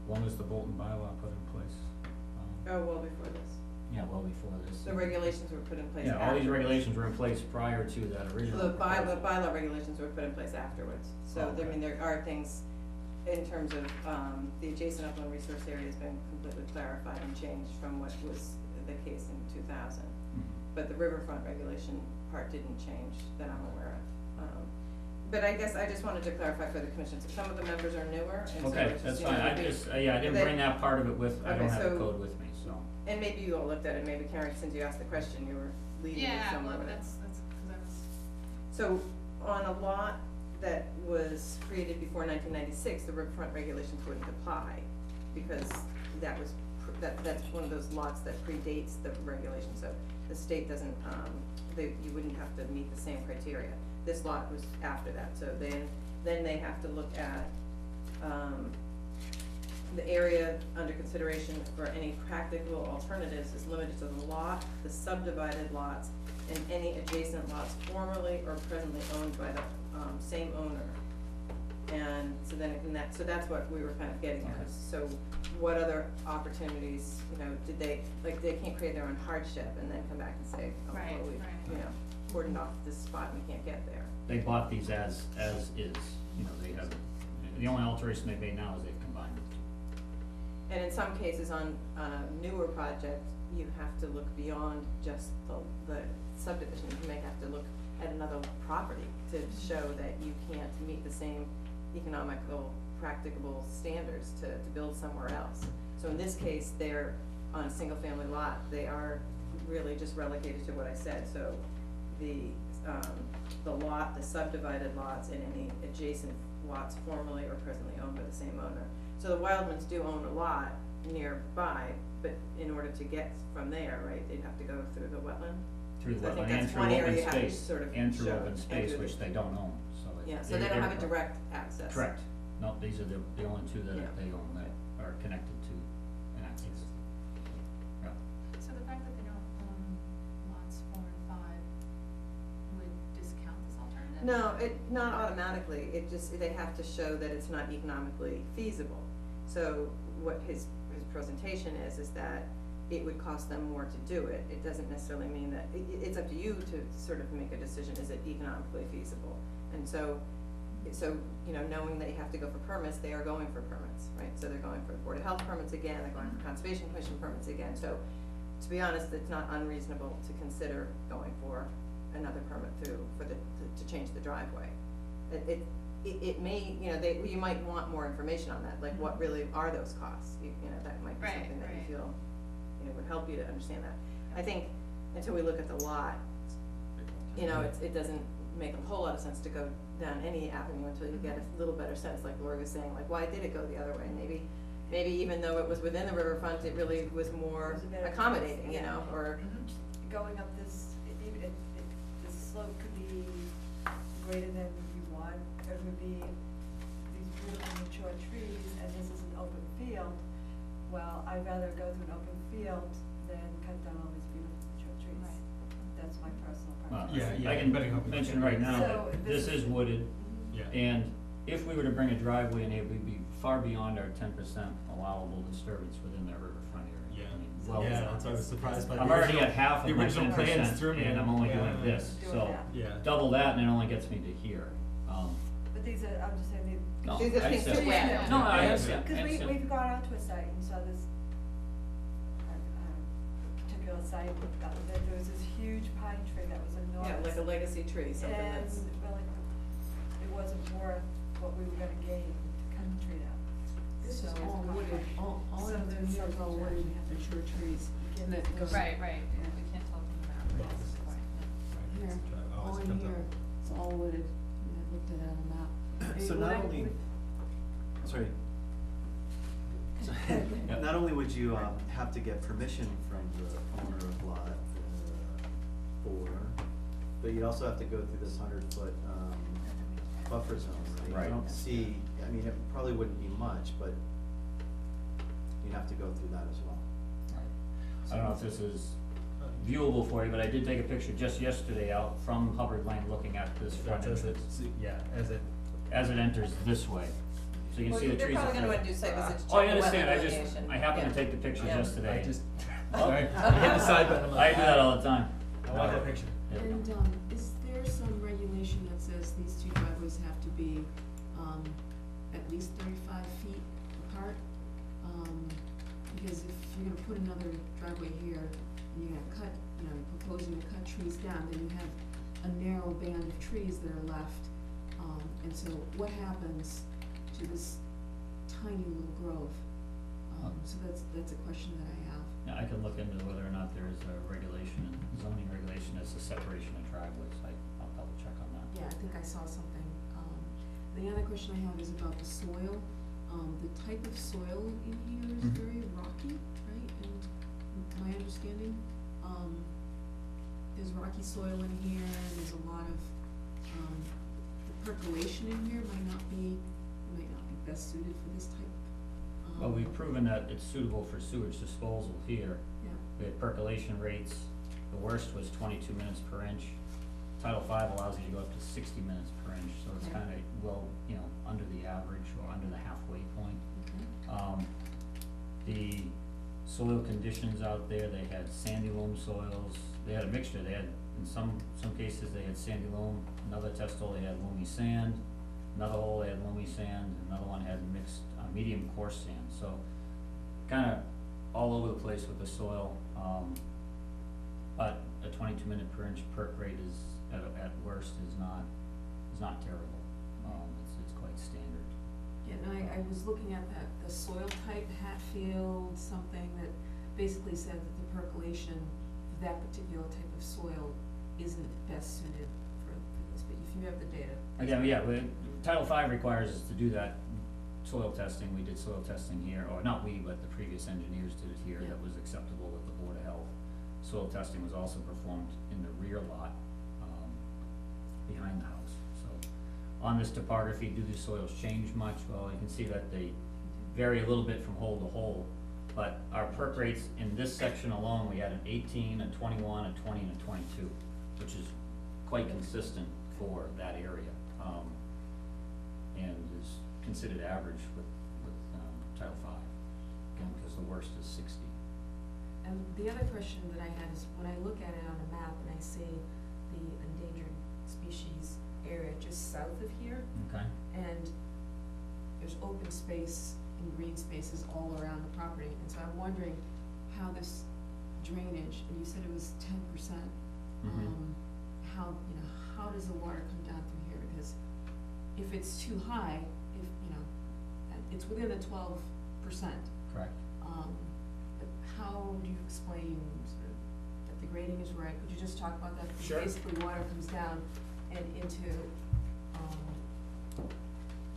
one was the Bolton bylaw put in place. Oh, well before this. Yeah, well before this. The regulations were put in place Yeah, all these afterwards. regulations were in place prior to that original. The proposal. bylaw regulations were put in place afterwards, so, Okay. there are things in terms of, the adjacent upland resource area has been completely clarified and changed from what was the case in 2000. Mhm. But the riverfront regulation part didn't change that I'm aware of. But I guess I just wanted to clarify for the commission, so some of the members are newer, and so Okay, it's that's just, fine, I maybe- just, I didn't they- bring that part of it with, I Okay, don't have the so- code with me, so. And maybe you all looked at it, maybe Karen, since you asked the question, you were leading it Yeah, somewhere well, with it. that's, cause I was. So on a lot that was created before 1996, the riverfront regulations wouldn't apply, because that was, that's one of those lots that predates the regulation, so the state doesn't, you wouldn't have to meet the same criteria. This lot was after that, so then they have to look at, the area under consideration for any practical alternatives is limited to the lot, the subdivided lots, and any adjacent lots formerly or presently owned by the, same owner. And so then, so that's what we were kind of getting at, Okay. so what other opportunities, did they, like, they can't create their own hardship and then come back and say, oh, Right, well, we've, right. cordoned off this spot and we can't get there. They bought these as is, they have, the only alteration they made now is they've combined the two. And in some cases on a newer project, you have to look beyond just the subdivision, you may have to look at another property to show that you can't meet the same economical, practicable standards to build somewhere else. So in this case, they're on a single family lot, they are really just relegated to what I said, so the lot, the subdivided lots, and any adjacent lots formerly or presently owned by the same owner. So the Wildmans do own a lot nearby, but in order to get from there, right, they'd have to go through the wetland? Through the So I think wetland and that's through one area open you have to space, sort of and through show, open and space, through which the- they don't own, so. Yeah, so they don't have a direct access. Correct, no, these are the only two that Yeah. they own that are connected to an access. Yeah, So the fact that they don't own lots 4 and 5 would discount this alternative? No, not automatically, it just, they have to show that it's not economically feasible. So what his presentation is that it would cost them more to do it. It doesn't necessarily mean that, it's up to you to sort of make a decision, is it economically feasible? And so, knowing they have to go for permits, they are going for permits, right? So they're going for Board of Health permits again, they're going for Conservation Commission permits again. So, to be honest, it's not unreasonable to consider going for another permit to change the driveway. It may, you might want more information on that, like what really are those costs? That might be Right, something that you right. feel, would help you to understand that. I think until we look at the lot, it doesn't make a whole lot of sense to go down any avenue until you get a little better sense, like Lori was saying, like, why did it go the other way? Maybe even though it was within the riverfront, it really was more It was a better accommodating, choice, yeah. or, Going up this, the slope could be greater than you want, there would be these beautiful mature trees, and this is an open field. Well, I'd rather go through an open field than cut down all these beautiful mature trees. Right. That's my personal well, preference. Yeah, I can betting open mention field. right now So that this this is- is wooded, Yeah. and if we were to bring a driveway in, it would be far beyond our 10% allowable disturbance within that riverfront area. Yeah. I mean, So well, Yeah, that's why I was surprised by the I'm already original- at half the of my original 10%, plans threw me. and I'm only Yeah. doing this, Doing so that. Yeah. double that, and it only gets me to here. But these are, I'm just saying, No, These are I things to understand. weigh. No, I Yeah. understand. because I understand. we've gone out to a site and saw this particular site, there was this huge pine tree that was enormous. like a legacy tree, something And, that's. well, it wasn't worth what we were gonna gain to cut the tree down. This is So- all wooded, all So in there's here is all something wooded, that we have to mature trees, and that goes. Right, we Yeah. can't tell from the map, but that's the point, yeah. Here, Oh, all it's in cut here, up. it's all wooded, and I looked at it on a map. So Would not I- only, sorry. So, Yep. not only would you, have to get permission from the owner of lot, 4, but you'd also have to go through this 100-foot, buffer zone, right? Right. I don't see, I mean, it probably wouldn't be much, but you'd have to go through that as well. I don't know if this is viewable for you, but I did take a picture just yesterday out from Hubbard Lane looking at this front That's as it, entrance as it, enters this way. So you can see the trees. They're probably in gonna front. wanna do site visits, Oh, I check the understand, wetland I delineation. happened to Yeah. take the pictures Yeah. yesterday. I just, Oh. sorry, I hit the side button, I'm like, I do that all the time. I want that picture. Yeah. And, is there some regulation that says these two driveways have to be, at least 35 feet apart? Because if you're gonna put another driveway here, and you're gonna cut, you're proposing to cut trees down, then you have a narrow band of trees that are left. And so what happens to this tiny little grove? So that's a question that I have. Yeah, I can look into whether or not there is a regulation, zoning regulation as a separation of driveways. I'll double check on that. I think I saw something. The other question I have is about the soil. The type of soil in here is Mhm. very rocky, right, in my understanding? There's rocky soil in here, and there's a lot of, the percolation in here might not be best suited for this type. Well, we've proven that it's suitable for sewage disposal here. Yeah, We had percolation rates, the worst was 22 minutes per inch. Title V allows you to go up to 60 minutes per inch, so it's Okay. kinda, well, under the average or under the halfway point. okay, The soil conditions out there, they had sandy loam soils, they had a mixture, they had, in some cases, they had sandy loam, another test hole, they had loamy sand, another hole, they had loamy sand, another one had mixed, medium coarse sand, so kinda all over the place with the soil, but a 22 minute per inch perk rate is, at worst, is not terrible, it's quite standard. yeah, and I was looking at that, the soil type, Hatfield, something that basically said that the percolation for that particular type of soil isn't best suited for this, but if you have the data. Again, yeah, Title V requires us to do that soil testing, we did soil testing here, or not we, but the previous engineers did it here, Yeah. that was acceptable with the Board of Health. Soil testing was also performed in the rear lot, behind the house, so. On this topography, do the soils change much? Well, you can see that they vary a little bit from hole to hole, but our perk rates in this section alone, we had an 18, a 21, a 20, and a 22, which is quite consistent for that area, and is considered average with Title V, again, because the worst is 60. And the other question that I had is, when I look at it on a map and I see the endangered species area just south of here, Okay. and there's open space and green spaces all around the property, and so I'm wondering how this drainage, and you said it was 10%, Mhm. how, how does the water come down through here? Because if it's too high, and it's within the 12%, Correct. but how do you explain sort of that the grading is right? Could you just talk about that? Because Sure. basically water comes down and into,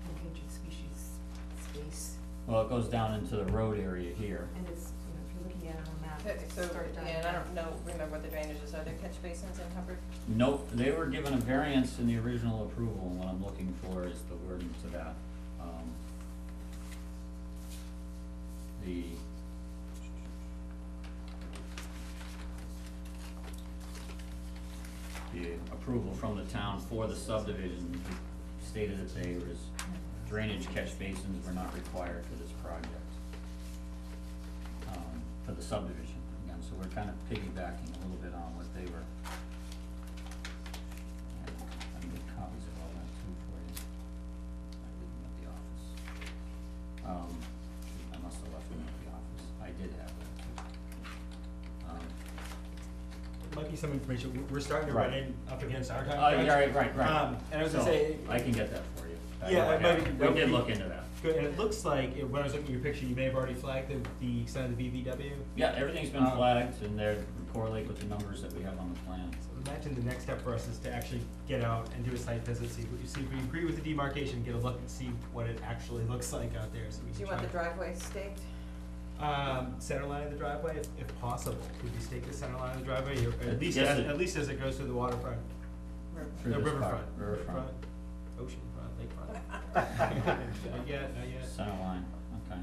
endangered species space, Well, it goes down into the road area here. and it's, if you're looking at it on a map, Okay, it's so, start down. yeah, and I don't remember what the drainage is, are there catch basins in Hubbard? Nope, they were given a variance in the original approval, and what I'm looking for is the wording to that. The approval from the town for the subdivision stated that there was drainage catch basins were not required for this project. For the subdivision, again, so we're kind of piggybacking a little bit on what they were. I made copies of all that too for you. I didn't at the office. I must have left them at the office. I did have them too. Might be some information, we're starting to Right. run in up against our time Oh, crunch. yeah, right. And I was gonna So, say. I can get that for you. Yeah, it might be- We did look into that. Good, and it looks like, when I was looking at your picture, you may have already flagged the extent of the BVW. Yeah, everything's been Um, flagged, and they're correlate with the numbers that we have on the plan. So imagine the next step for us is to actually get out and do a site visit, see if we agree with the demarcation, get a look and see what it actually looks like out there, so we can Do you want the try- driveway staked? Center line of the driveway, if possible, could you stake the center line of the driveway, or at least, Yes, at least as it goes through the waterfront, Through the this part, riverfront, riverfront. oceanfront, lakefront. Not yet, not yet. Center line, okay.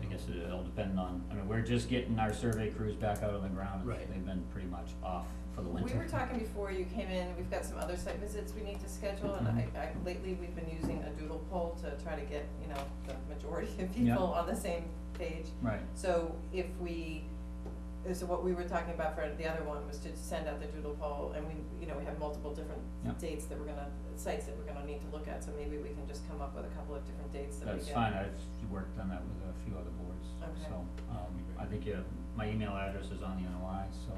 I guess it'll depend on, we're just getting our survey crews back out on the ground. Right. They've been pretty much off for the winter. We were talking before you came in, we've got some other site visits we need to schedule, and lately we've been using a doodle poll to try to get, the majority of Yeah. people on the same page. Right, So so what we were talking about for the other one was to send out the doodle poll, and we have multiple different Yep. dates that sites that we're gonna need to look at, so maybe we can just come up with a couple of different dates that we that's get. fine, I've worked on that with a few other boards, Okay. so, I think my email address is on the NOI, so.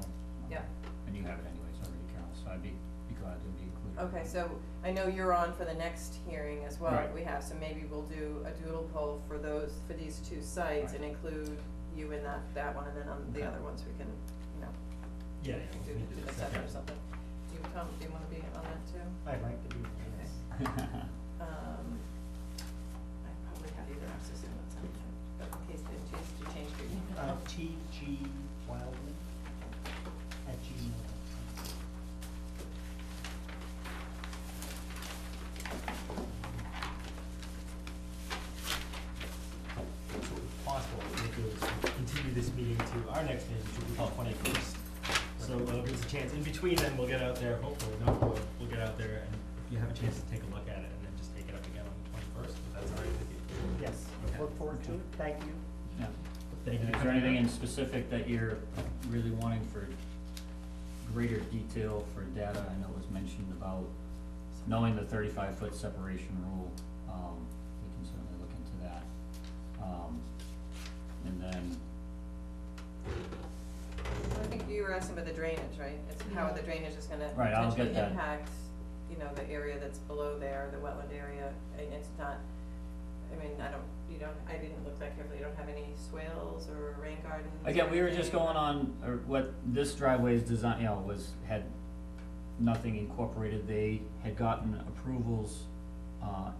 Yeah. And you have it anyways already, Carol, so I'd be glad to be included. Okay, so I know you're on for the next hearing as well, Right. we have, so maybe we'll do a doodle poll for these two sites Right. and include you in that one, and then on the Okay. other ones, we can, you know, Yeah, do we can do the the second or second. something. Do you, Tom, do you wanna be on that too? I'd like to be. I probably have either access to it, but in case they change, to change your email. TG Wildman at gmail.com. So if possible, what we'll do is we'll continue this meeting to our next meeting, which will be called 21st. So give us a chance, in between then, we'll get out there, hopefully, no, we'll get out there, and if you have a chance to take a look at it, and then just take it up again on the 21st, if that's all right with you. Yes, Okay. look forward to it. Thank you. Yeah. Thank you. Is there anything in specific that you're really wanting for greater detail for data? I know it was mentioned about knowing the 35-foot separation rule, we can certainly look into that. And then, I think you were asking about the drainage, right? It's how the drainage is gonna Right, I'll potentially get that. impact, you know, the area that's below there, the wetland area, and it's not, I mean, I didn't look that carefully, you don't have any swales or rain gardens? again, or we were just anything? going on, or what this driveway's design, you know, had nothing incorporated. They had gotten approvals,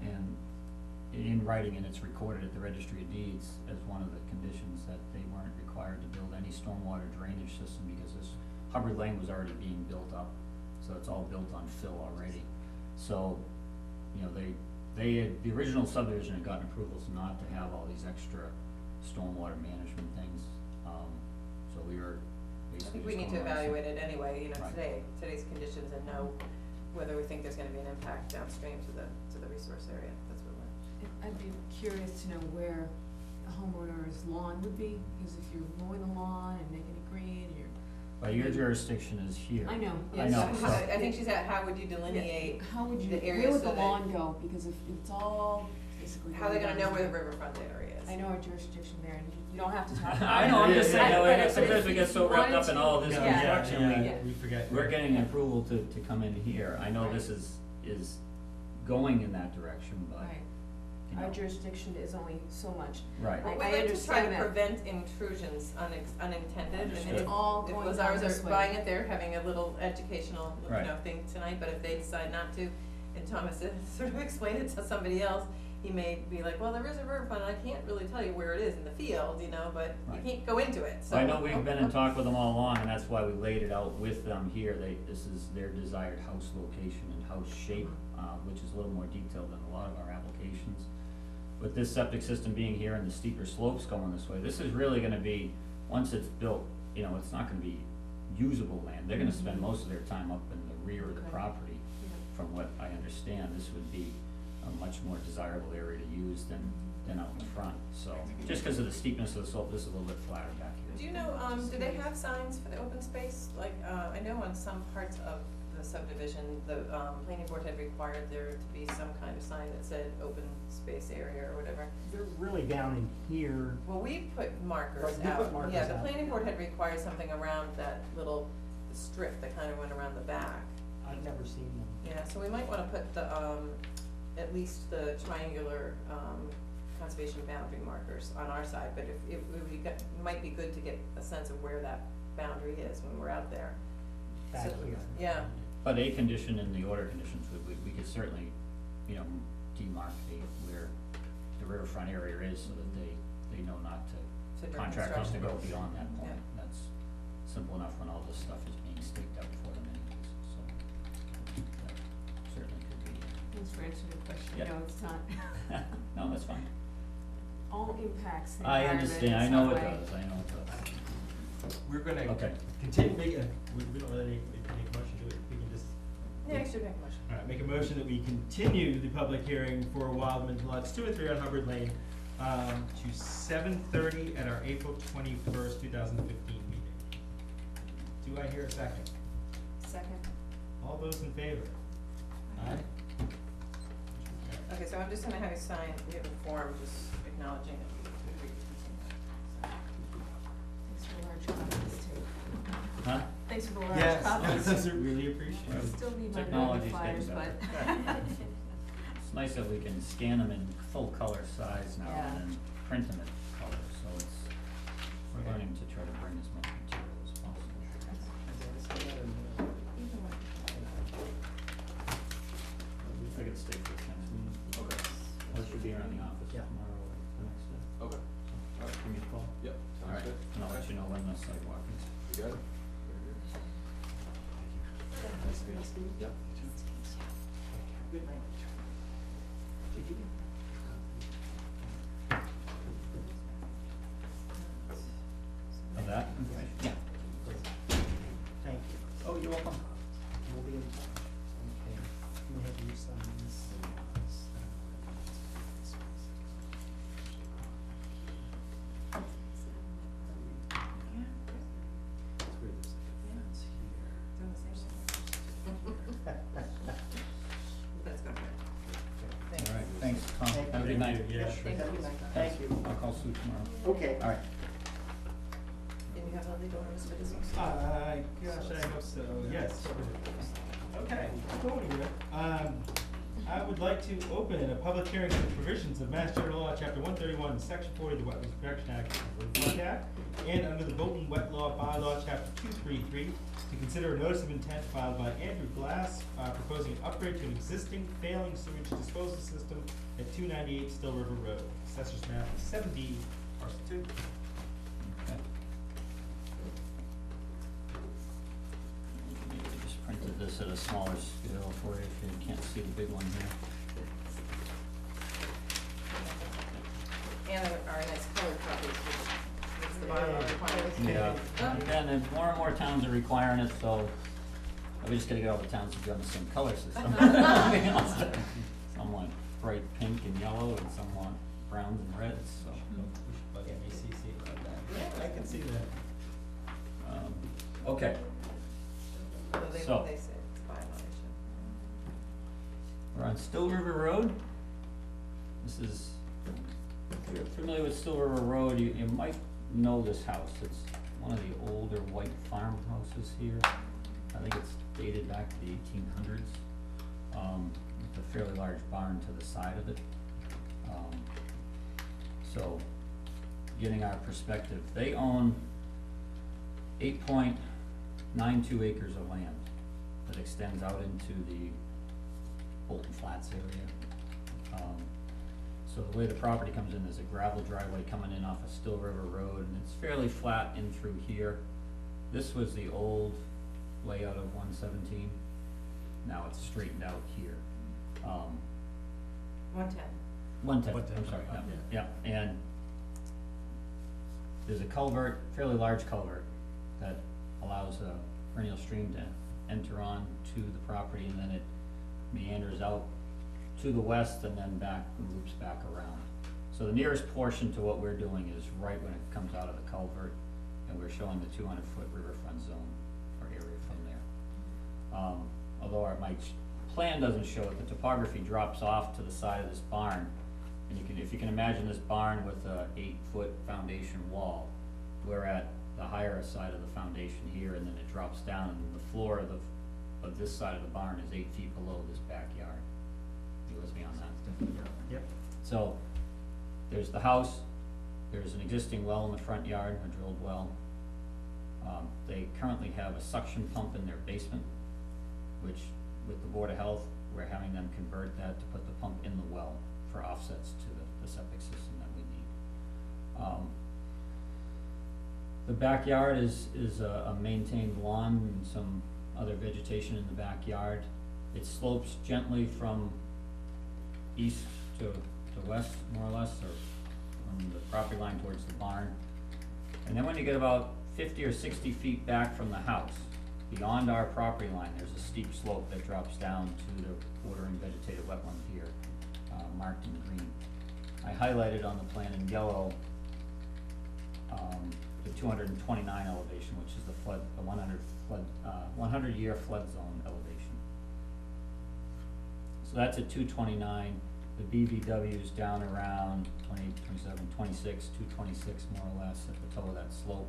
and in writing, and it's recorded at the Registry of Deeds as one of the conditions, that they weren't required to build any stormwater drainage system, because this Hubbard Lane was already being built up, so it's all built on fill already. So, you know, the original subdivision had gotten approvals not to have all these extra stormwater management things, so we were I basically think we just need to going around saying- evaluate it anyway, you know, Right. today's conditions, and know whether we think there's gonna be an impact downstream to the resource area, that's what we're. I'd be curious to know where a homeowner's lawn would be, because if you're mowing the lawn and making it green, and you're. But your jurisdiction is here. I know. I Yeah, know, so so- I think she's at, how would you delineate, How would you, the area where would so the that- lawn go, because if it's all basically. how are they going gonna know down where the here. riverfront area is? I know our jurisdiction there, and you don't have to talk about it. I know, I'm just saying, I- that but way, if- sometimes if we get you so wrapped wanted up in to- all this Yeah. construction, we forget. we're getting approval to come in here. I know this is going in that direction, but, Right. you Our know, jurisdiction is only so much. right. Well, we I like to try understand to that. prevent intrusions unintended, and Understood. if, All if going those down ours this are way. buying it, they're having a little educational, you Right. know, thing tonight, but if they decide not to, and Thomas sort of explained it to somebody else, he may be like, well, there is a riverfront, and I can't really tell you where it is in the field, you know, but you Right. can't go into it, so. I know we've been in talk with them all along, and that's why we laid it out with them here. This is their desired house location and house shape, which is a little more detailed than a lot of our applications. With this septic system being here and the steeper slopes going this way, this is really gonna be, once it's built, you know, it's not gonna be usable land. They're gonna spend most of their time up in the rear of the Okay. property. Yeah. From what I understand, this would be a much more desirable area to use than out in the front. So, just because of the steepness of the slope, this is a little bit flatter back here. Do you know, do they have signs for the open space? Like, I know on some parts of the subdivision, the, planning board had required there to be some kind of sign that said open space area or whatever. They're really down in here. Well, we put markers Right, you out. put markers Yeah, the out. planning board had required something around that little strip that kind of went around the back. I've never seen them. Yeah, so we might wanna put the, at least the triangular, conservation boundary markers on our side, but if we got, it might be good to get a sense of where that boundary is when we're out there. Back So- here. Yeah, But a condition in the order conditions, we could certainly, you know, demarcate where the riverfront area is, so that they know not So to during contract us to go construction. beyond that point. Yeah. That's simple enough when all this stuff is being staked out for them anyways, so that certainly could be. Thanks for answering the question. Yeah. No, it's not. No, that's fine. All impacts the I environment understand, in I know some it way. does, I know it does. We're gonna Okay. continue, we don't really make a motion to it, we can just. yeah, I should make a motion. Alright, make a motion that we continue the public hearing for Wildman lots 2 and 3 on Hubbard Lane, to 7:30 at our April 21st, 2015 meeting. Do I hear a second? Second. All those in favor? Aye. Okay, so I'm just gonna have you sign, we have a form just acknowledging that we agreed to continue. Thanks for the large copies too. Huh? Thanks for the large Yes, copies. those are really appreciated. I still need my Technology's magnifiers, getting but. better. It's nice that we can scan them in full color size now Yeah. and then print them in color, so it's try to bring as much material as possible. I could stay for the next meeting. Okay. Or should be around the office Yeah. tomorrow or the next day. Okay. All right, give me a call. Yep, sounds All right, good. and I'll let you know when the sidewalk is. You got it? Yep. Good night. Did you get? Of that information? Yeah. Thank you. Oh, you're welcome. We'll be in touch. Okay. We have you sign this. It's weird, there's like a fence here. That's good. Thanks. All right, thanks, Tom. Thank Have a you. good night. Yeah, Have sure. a good night. Thank you. I'll call Sue tomorrow. Okay. All right. And you have all the doors for this one? Gosh, I hope so, yes. Okay, going here. I would like to open a public hearing for the provisions of Mass General Law, Chapter 131, Section 40 of the Wetlands Protection Act, and under the Bolton Wet Law Bylaw, Chapter 233, to consider a notice of intent filed by Andrew Glass, proposing an upgrade to an existing failing sewage disposal system at 298 Still River Road. Assessors map 7D, parcel 2. Okay. Maybe I just printed this at a smaller scale for you if you can't see the big one here. And our nice colored copies, which is the bylaw requirement. Yeah, and then more and more towns are requiring it, so we just gotta get all the towns to be on the same color system. Some want bright pink and yellow, and some want browns and reds, so. We should bug MACC about that. Yeah, I can see that. Okay, So they So. say it's a violation. we're on Still River Road. This is, if you're familiar with Still River Road, you might know this house. It's one of the older white farmhouses here. I think it's dated back to the 1800s, with a fairly large barn to the side of it. So, getting our perspective, they own 8.92 acres of land that extends out into the Bolton Flats area. So the way the property comes in, there's a gravel driveway coming in off of Still River Road, and it's fairly flat in through here. This was the old layout of 117. Now it's straightened out here. 110. 110, I'm sorry, yeah, and there's a culvert, fairly large culvert, that allows a perennial stream to enter on to the property, and then it meanders out to the west and then back and loops back around. So the nearest portion to what we're doing is right when it comes out of the culvert, and we're showing the 200-foot riverfront zone or area from there. Although my plan doesn't show it, the topography drops off to the side of this barn, and if you can imagine this barn with a 8-foot foundation wall, we're at the higher side of the foundation here, and then it drops down, and the floor of this side of the barn is 8 feet below this backyard. You with me on that? Yep. So, there's the house, there's an existing well in the front yard, a drilled well. They currently have a suction pump in their basement, which, with the Board of Health, we're having them convert that to put the pump in the well for offsets to the septic system that we need. The backyard is a maintained lawn and some other vegetation in the backyard. It slopes gently from east to west, more or less, or from the property line towards the barn. And then when you get about 50 or 60 feet back from the house, beyond our property line, there's a steep slope that drops down to the bordering vegetated wetland here, marked in green. I highlighted on the plan in yellow the 229 elevation, which is the 100-year flood zone elevation. So that's at 229. The BVW is down around 28, 27, 26, 226 more or less at the toe of that slope.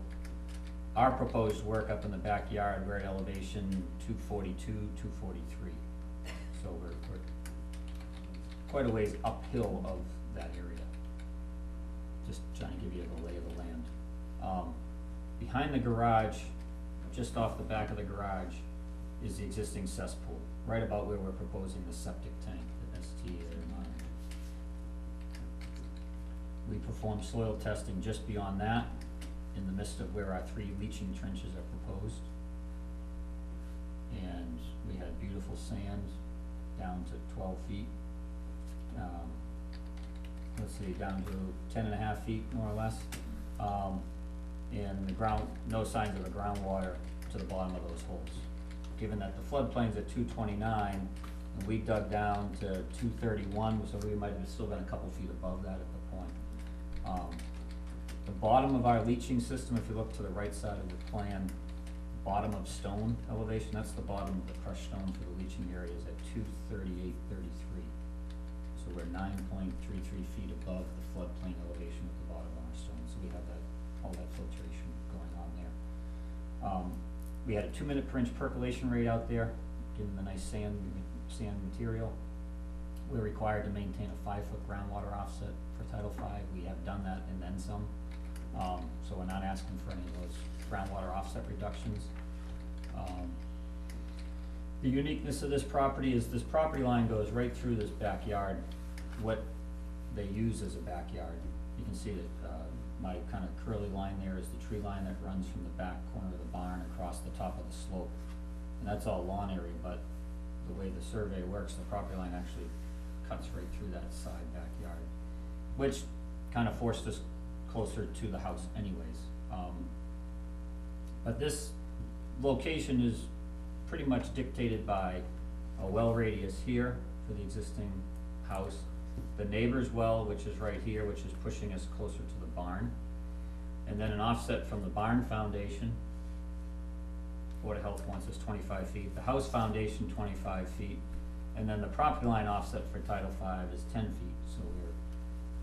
Our proposed work up in the backyard, we're at elevation 242, 243. So we're quite a ways uphill of that area. Just trying to give you the lay of the land. behind the garage, just off the back of the garage, is the existing cesspool, right about where we're proposing the septic tank, the ST there in mind. We performed soil testing just beyond that, in the midst of where our 3 leaching trenches are proposed. And we had beautiful sand down to 12 feet. Down to 10.5 feet more or less. And the ground, no signs of the groundwater to the bottom of those holes. Given that the floodplain's at 229, and we dug down to 231, so we might have still been a couple feet above that at the point. The bottom of our leaching system, if you look to the right side of the plan, bottom of stone elevation, that's the bottom of the crushed stone for the leaching area, is at 238.33. So we're 9.33 feet above the floodplain elevation at the bottom of our stone, so we have that, all that filtration going on there. We had a 2-minute per inch percolation rate out there, given the nice sand material. We're required to maintain a 5-foot groundwater offset for Title V. We have done that and then some. So we're not asking for any of those groundwater offset reductions. The uniqueness of this property is this property line goes right through this backyard, what they use as a backyard. You can see that my kind of curly line there is the tree line that runs from the back corner of the barn across the top of the slope. And that's all lawn area, but the way the survey works, the property line actually cuts right through that side backyard, which kind of forced us closer to the house anyways. But this location is pretty much dictated by a well radius here for the existing house, the neighbor's well, which is right here, which is pushing us closer to the barn, and then an offset from the barn foundation. Board of Health wants us 25 feet, the house foundation 25 feet, and then the property line offset for Title V is 10 feet, so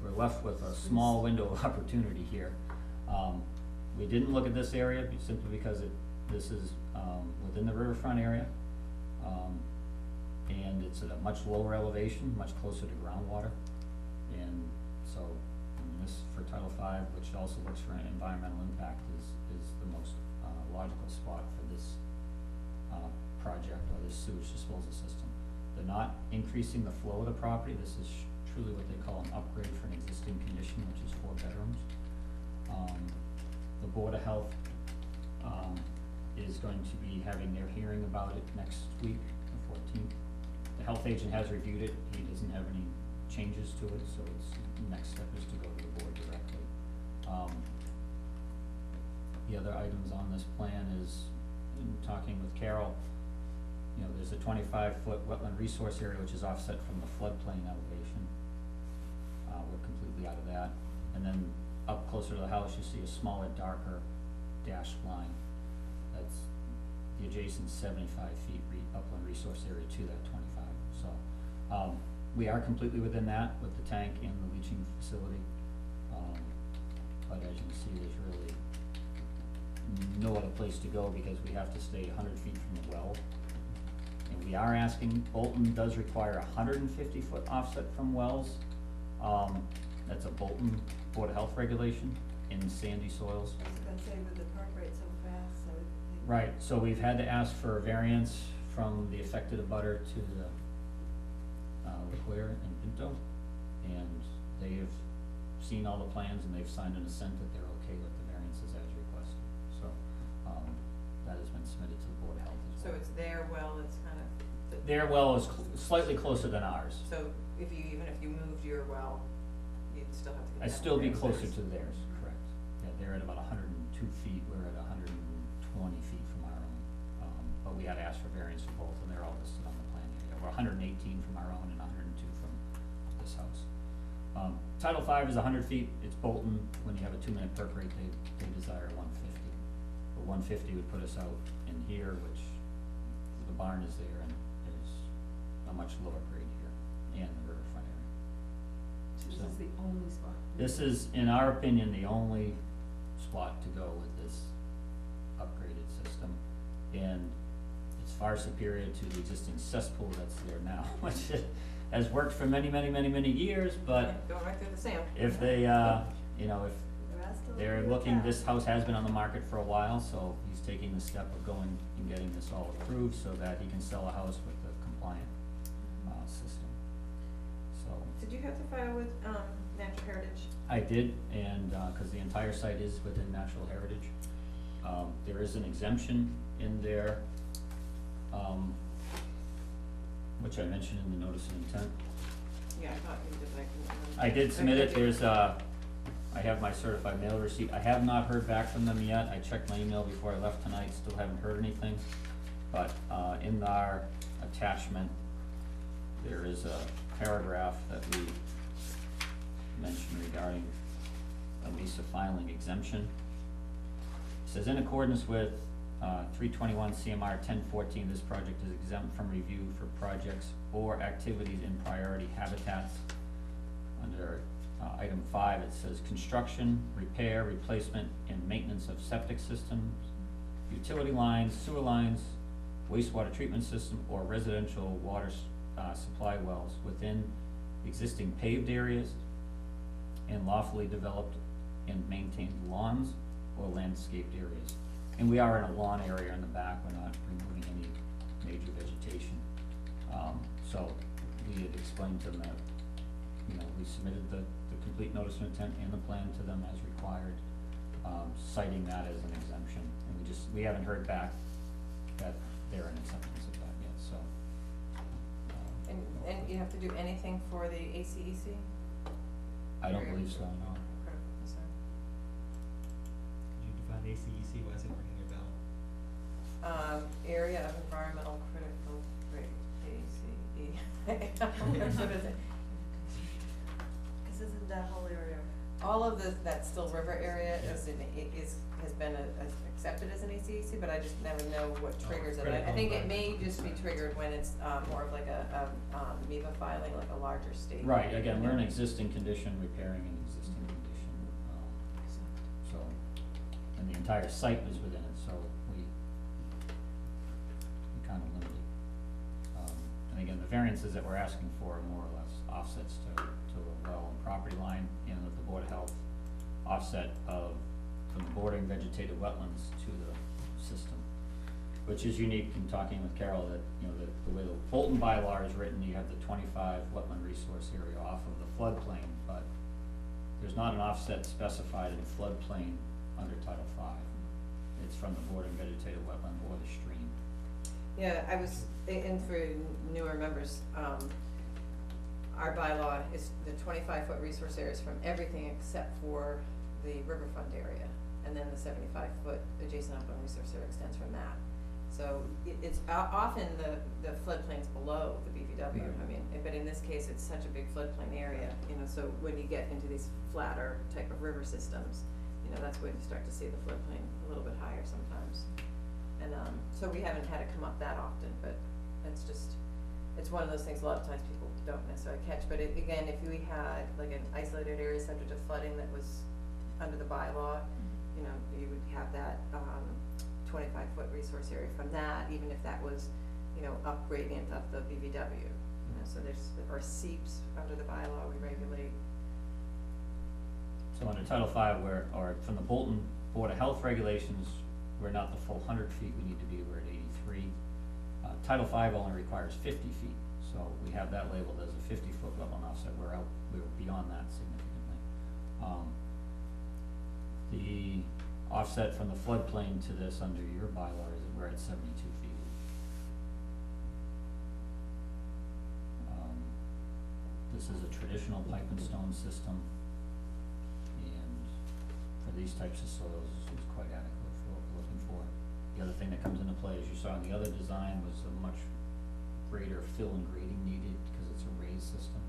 we're left with a small window of opportunity here. We didn't look at this area simply because this is within the riverfront area, and it's at a much lower elevation, much closer to groundwater, and so this for Title V, which also looks for an environmental impact, is the most logical spot for this project or this sewage disposal system. They're not increasing the flow of the property. This is truly what they call an upgrade for an existing condition, which is 4 bedrooms. The Board of Health is going to be having their hearing about it next week, the 14th. The health agent has reviewed it. He doesn't have any changes to it, so it's, the next step is to go to the board directly. The other items on this plan is, in talking with Carol, you know, there's a 25-foot wetland resource area which is offset from the floodplain elevation. We're completely out of that. And then up closer to the house, you see a smaller, darker dashed line. That's the adjacent 75 feet upland resource area to that 25. So we are completely within that with the tank and the leaching facility. But as you can see, there's really no other place to go because we have to stay 100 feet from the well. And we are asking, Bolton does require a 150-foot offset from wells. That's a Bolton Board of Health regulation in sandy soils. I was gonna say with the perk rate so fast, so. Right, so we've had to ask for a variance from the affected abutter to the Leclerc and Pinto, and they have seen all the plans and they've signed an assent that they're okay with the variances as requested. So that has been submitted to the Board of Health as So well. it's their well that's kind of. Their well is slightly closer than ours. So even if you moved your well, you'd still have to get. I'd still be closer to theirs, correct. Yeah, they're at about 102 feet, we're at 120 feet from our own. But we had to ask for variance for both, and they're all listed on the plan here. We're 118 from our own and 102 from this house. Title V is 100 feet, it's Bolton. When you have a 2-minute perk rate, they desire 150. But 150 would put us out in here, which the barn is there, and there's a much lower grade here, and the riverfront area. This So is the only spot. this is, in our opinion, the only spot to go with this upgraded system. And it's far superior to the existing cesspool that's there now, which has worked for many, many, many, many years, but Going right through the sand. if they, you know, if There are still they're looking, this house has been on the market for a while, so he's taking the step of going and getting this all approved so that he can sell a house with a compliant, system. So, Did you have to file with, Natural Heritage? I did, and, cause the entire site is within natural heritage. There is an exemption in there, which I mentioned in the notice of intent. Yeah, I thought you did, I did submit it, there's I have my certified mail receipt, I have not heard back from them yet, I checked my email before I left tonight, still haven't heard anything. But, in our attachment, there is a paragraph that we mentioned regarding a visa filing exemption. It says, in accordance with, 321 CMR 1014, this project is exempt from review for projects or activities in priority habitats. Under item 5, it says construction, repair, replacement, and maintenance of septic systems, utility lines, sewer lines, wastewater treatment system, or residential water supply wells within existing paved areas and lawfully developed and maintained lawns or landscaped areas. And we are in a lawn area in the back, we're not removing any major vegetation. So we had explained to them that, you know, we submitted the complete notice of intent and the plan to them as required, citing that as an exemption. And we haven't heard back that they're in acceptance of that yet, so. And you have to do anything for the ACEC? I don't believe so, no. Critical concern. Could you define ACEC, why is it ringing a bell? Area of environmental critical, great, ACE. What is it? Cause isn't that whole area, All of that Still River area has been accepted as an ACEC, but I just never know what triggers it. I think it may just be triggered when it's, more of like a MEVA filing, like a larger state. Right, again, we're an existing condition, repairing an existing condition, so, and the entire site was within it, so we kind of limited. And again, the variances that we're asking for are more or less offsets to a well and property line, and with the Board of Health offset from the bordering vegetated wetlands to the system, which is unique in talking with Carol, that, you know, the way the Bolton bylaw is written, you have the 25 wetland resource area off of the floodplain, but there's not an offset specified in floodplain under Title V. It's from the bordering vegetated wetland or the stream. Yeah, and for newer members, our bylaw is the 25-foot resource areas from everything except for the riverfront area, and then the 75-foot adjacent upland resource area extends from that. So it's often the floodplain's below the BVW, I mean, but in this case, it's such a big floodplain area, you know, so when you get into these flatter type of river systems, you know, that's when you start to see the floodplain a little bit higher sometimes. And, so we haven't had it come up that often, but it's one of those things a lot of times people don't necessarily catch, but again, if we had like an isolated area subject to flooding that was under the bylaw, you know, you would have that, 25-foot resource area from that, even if that was, you know, up gradient of the BVW, you know, so or seeps under the bylaw we regulate. So under Title V, or from the Bolton Board of Health regulations, we're not the full 100 feet we need to be, we're at 83. Title V only requires 50 feet, so we have that labeled as a 50-foot wetland offset, we're beyond that significantly. The offset from the floodplain to this under your bylaw is we're at 72 feet. This is a traditional pipe and stone system, and for these types of soils, it's quite adequate for what we're looking for. The other thing that comes into play, as you saw in the other design, was a much greater fill and grading needed because it's a raised system.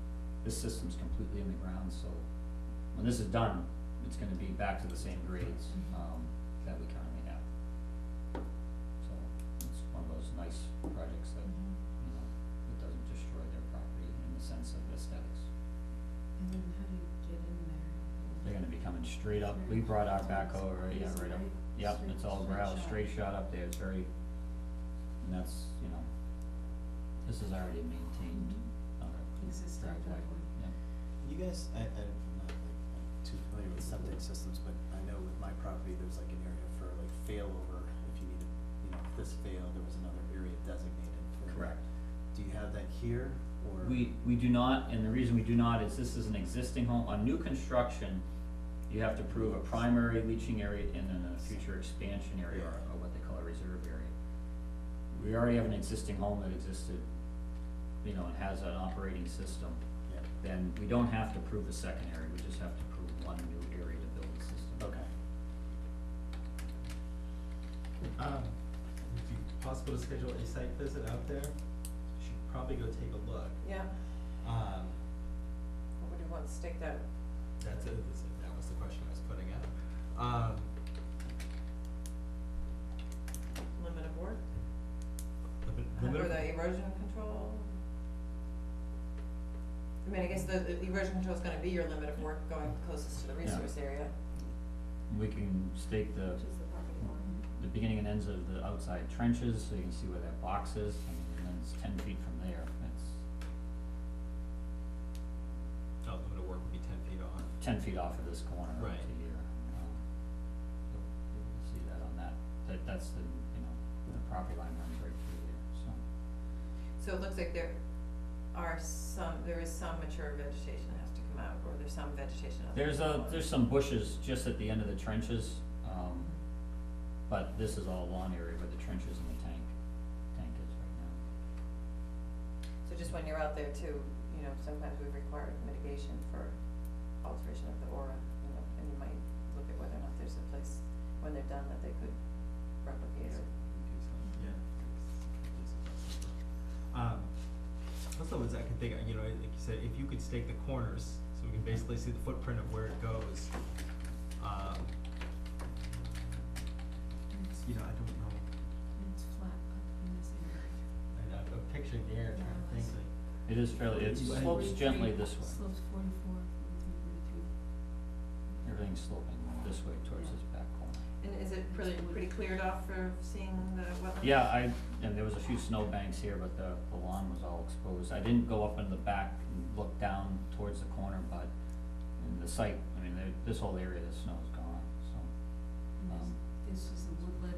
This system's completely in the ground, so when this is done, it's gonna be back to the same grades, that we currently have. So, it's one of those nice projects that, you know, it doesn't destroy their property in the sense of aesthetics. And then how do you get in there? They're gonna be coming straight up, we brought our backhoe right up, yep, it's all gravel, straight shot up there, it's very, and that's, you know, this is already maintained, Existing driveway, driveway. yeah. You guys, I'm not like too familiar with septic systems, but I know with my property, there's like an area for like failover, if you needed, you know, if this failed, there was another area designated for. Correct. Do you have that here, or? We do not, and the reason we do not is this is an existing home. On new construction, you have to prove a primary leaching area and then a future expansion area, or what they call a reserve area. We already have an existing home that existed, you know, and has an operating system. Yeah. Then we don't have to prove a second area, we just have to prove one new area to build the system. Okay. Would it be possible to schedule a site visit out there? Should probably go take a look. Yeah, Um, what would you want staked out? that was the question I was putting out. Limit of work? Limit Or of- the erosion control? I mean, I guess the erosion control is gonna be your limit of work going closest to the Yeah. resource area. We can stake the, Which is the property line. the beginning and ends of the outside trenches, so you can see where that box is, and then it's 10 feet from there. It's Oh, limit of work would be 10 feet off. 10 feet off of this corner up Right. to here. You'll see that on that's the, you know, the property line runs right through there, so. So it looks like there is some mature vegetation that has to come out, or there's some vegetation on the There's some bushes just at the end of the trenches, but this is all lawn area where the trenches and the tank is right now. So just when you're out there too, you know, sometimes we've required mitigation for alteration of the aura, you know, and you might look at whether or not there's a place, when they're done, that they could replicate it. Also, I can think, you know, like you said, if you could stake the corners, so we can basically see the footprint of where it goes. You know, I don't know, It's flat up in this area. I'm picturing the air, trying to think like. It is fairly, it slopes gently this way. Slopes 44, 43, 42. Everything's sloping this way towards this back corner. And is it pretty cleared off for seeing the wetlands? Yeah, and there was a few snow banks here, but the lawn was all exposed. I didn't go up in the back and look down towards the corner, but in the site, I mean, this whole area, the snow is gone, so. And this is the woodland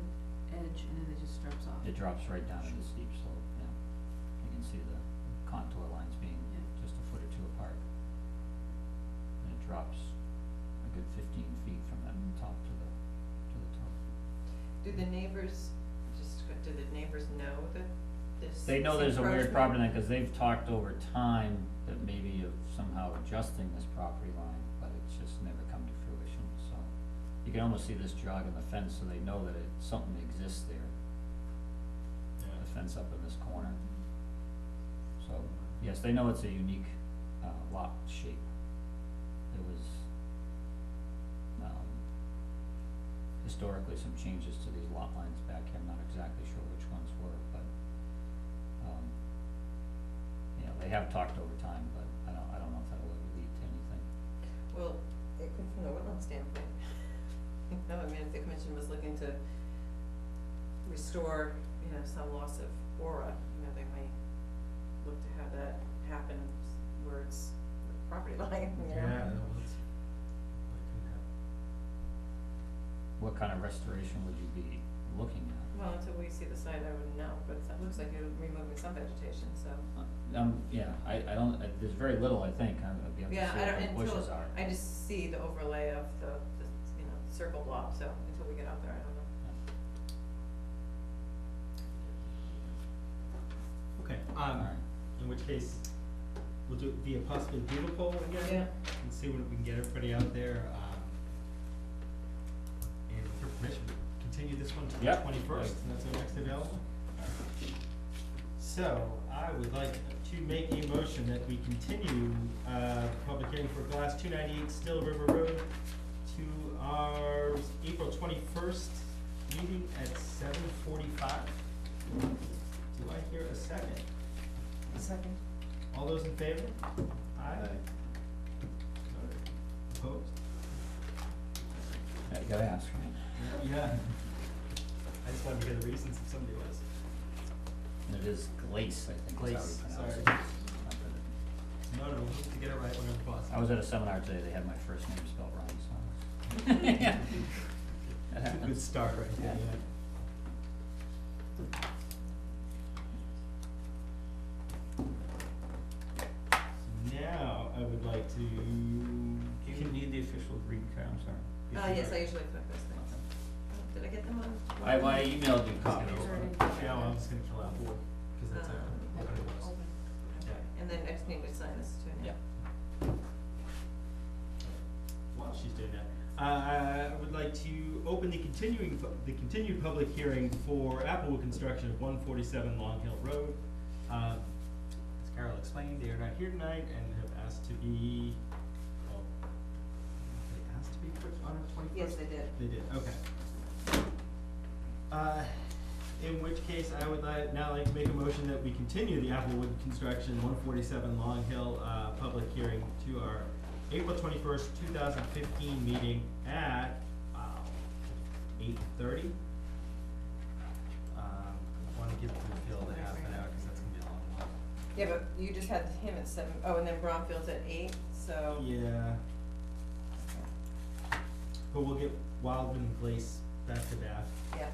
edge, and then it just drops off. It drops right down to the steep slope, yeah. You can see the contour lines being Yeah. just a foot or two apart. And it drops a good 15 feet from that top to the toe. Do the neighbors know that this? They know there's a weird encroachment? property line, cause they've talked over time that maybe of somehow adjusting this property line, but it's just never come to fruition, so. You can almost see this jog in the fence, so they know that something exists there, the fence up in this corner. So, yes, they know it's a unique, lot shape. There was, historically some changes to these lot lines back here, I'm not exactly sure which ones were, but, you know, they have talked over time, but I don't know if that'll ever lead to anything. Well, it could from the wetland standpoint. No, I mean, if the commission was looking to restore, you know, some loss of aura, you know, they might look to have that happen where it's the property line, you know? Yeah, that was, I couldn't have. What kind of restoration would you be looking at? Well, until we see the site, I wouldn't know, but it looks like you're removing some vegetation, so. Yeah, I don't, there's very little, I think, I'd be able to Yeah, see I don't, what the until, bushes are. I just see the overlay of the, you know, circle blob, so until we get out there, I don't know. Okay, Alright. in which case, we'll do it via possibly doodle poll again. Yeah. And see when we can get everybody out there, and with your permission, continue this one to the Yep. 21st, and that's our next available. So, I would like to make a motion that we continue, public hearing for Glass 298 Still River Road to our April 21st meeting at 7:45. Do I hear a second? A second. All those in favor? Aye. Opposed? Yeah, you gotta ask, right? Yeah. I just wanted to hear the reasons if somebody was. And it is glace, I think is how Glace, we pronounce sorry. it. Not that No, we need to get it right whenever possible. I was at a seminar today, they had my first name spelled wrong, so. It's That a good happens. start right there, Yeah. Now, I would like to. Do you need the official green card, I'm sorry? Yes, I usually put those things. Did I get them on? I emailed you copies. Yeah, well, I'm just gonna fill out four, cause that's what it was. Okay, and then I just need to sign this too now. Yeah. While she's doing that, I would like to open the continued public hearing for Applewood construction of 147 Long Hill Road. As Carol explained, they are not here tonight and have asked to be, well, they asked to be put on a 21st? Yes, they did. They did, okay. In which case, I would now like to make a motion that we continue the Applewood construction 147 Long Hill public hearing to our April 21st, 2015 meeting at 8:30. Want to give Brumfield a half an hour because that's gonna be a long one. Yeah, but you just had him at 7. Oh, and then Bromfield's at 8, so. Yeah, but we'll get Wildman and Glace back to back. Yeah.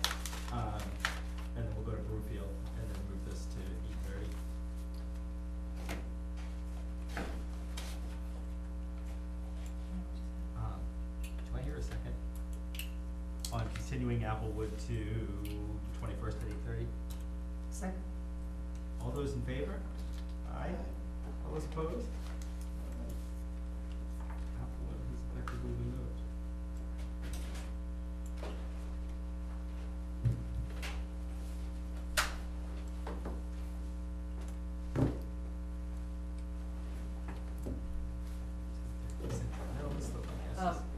And then we'll go to Brewfield and then move this to 8:30. Do I hear a second? On continuing Applewood to 21st at 8:30? Second. All those in favor? Aye. All those opposed? Applewood has effectively been moved.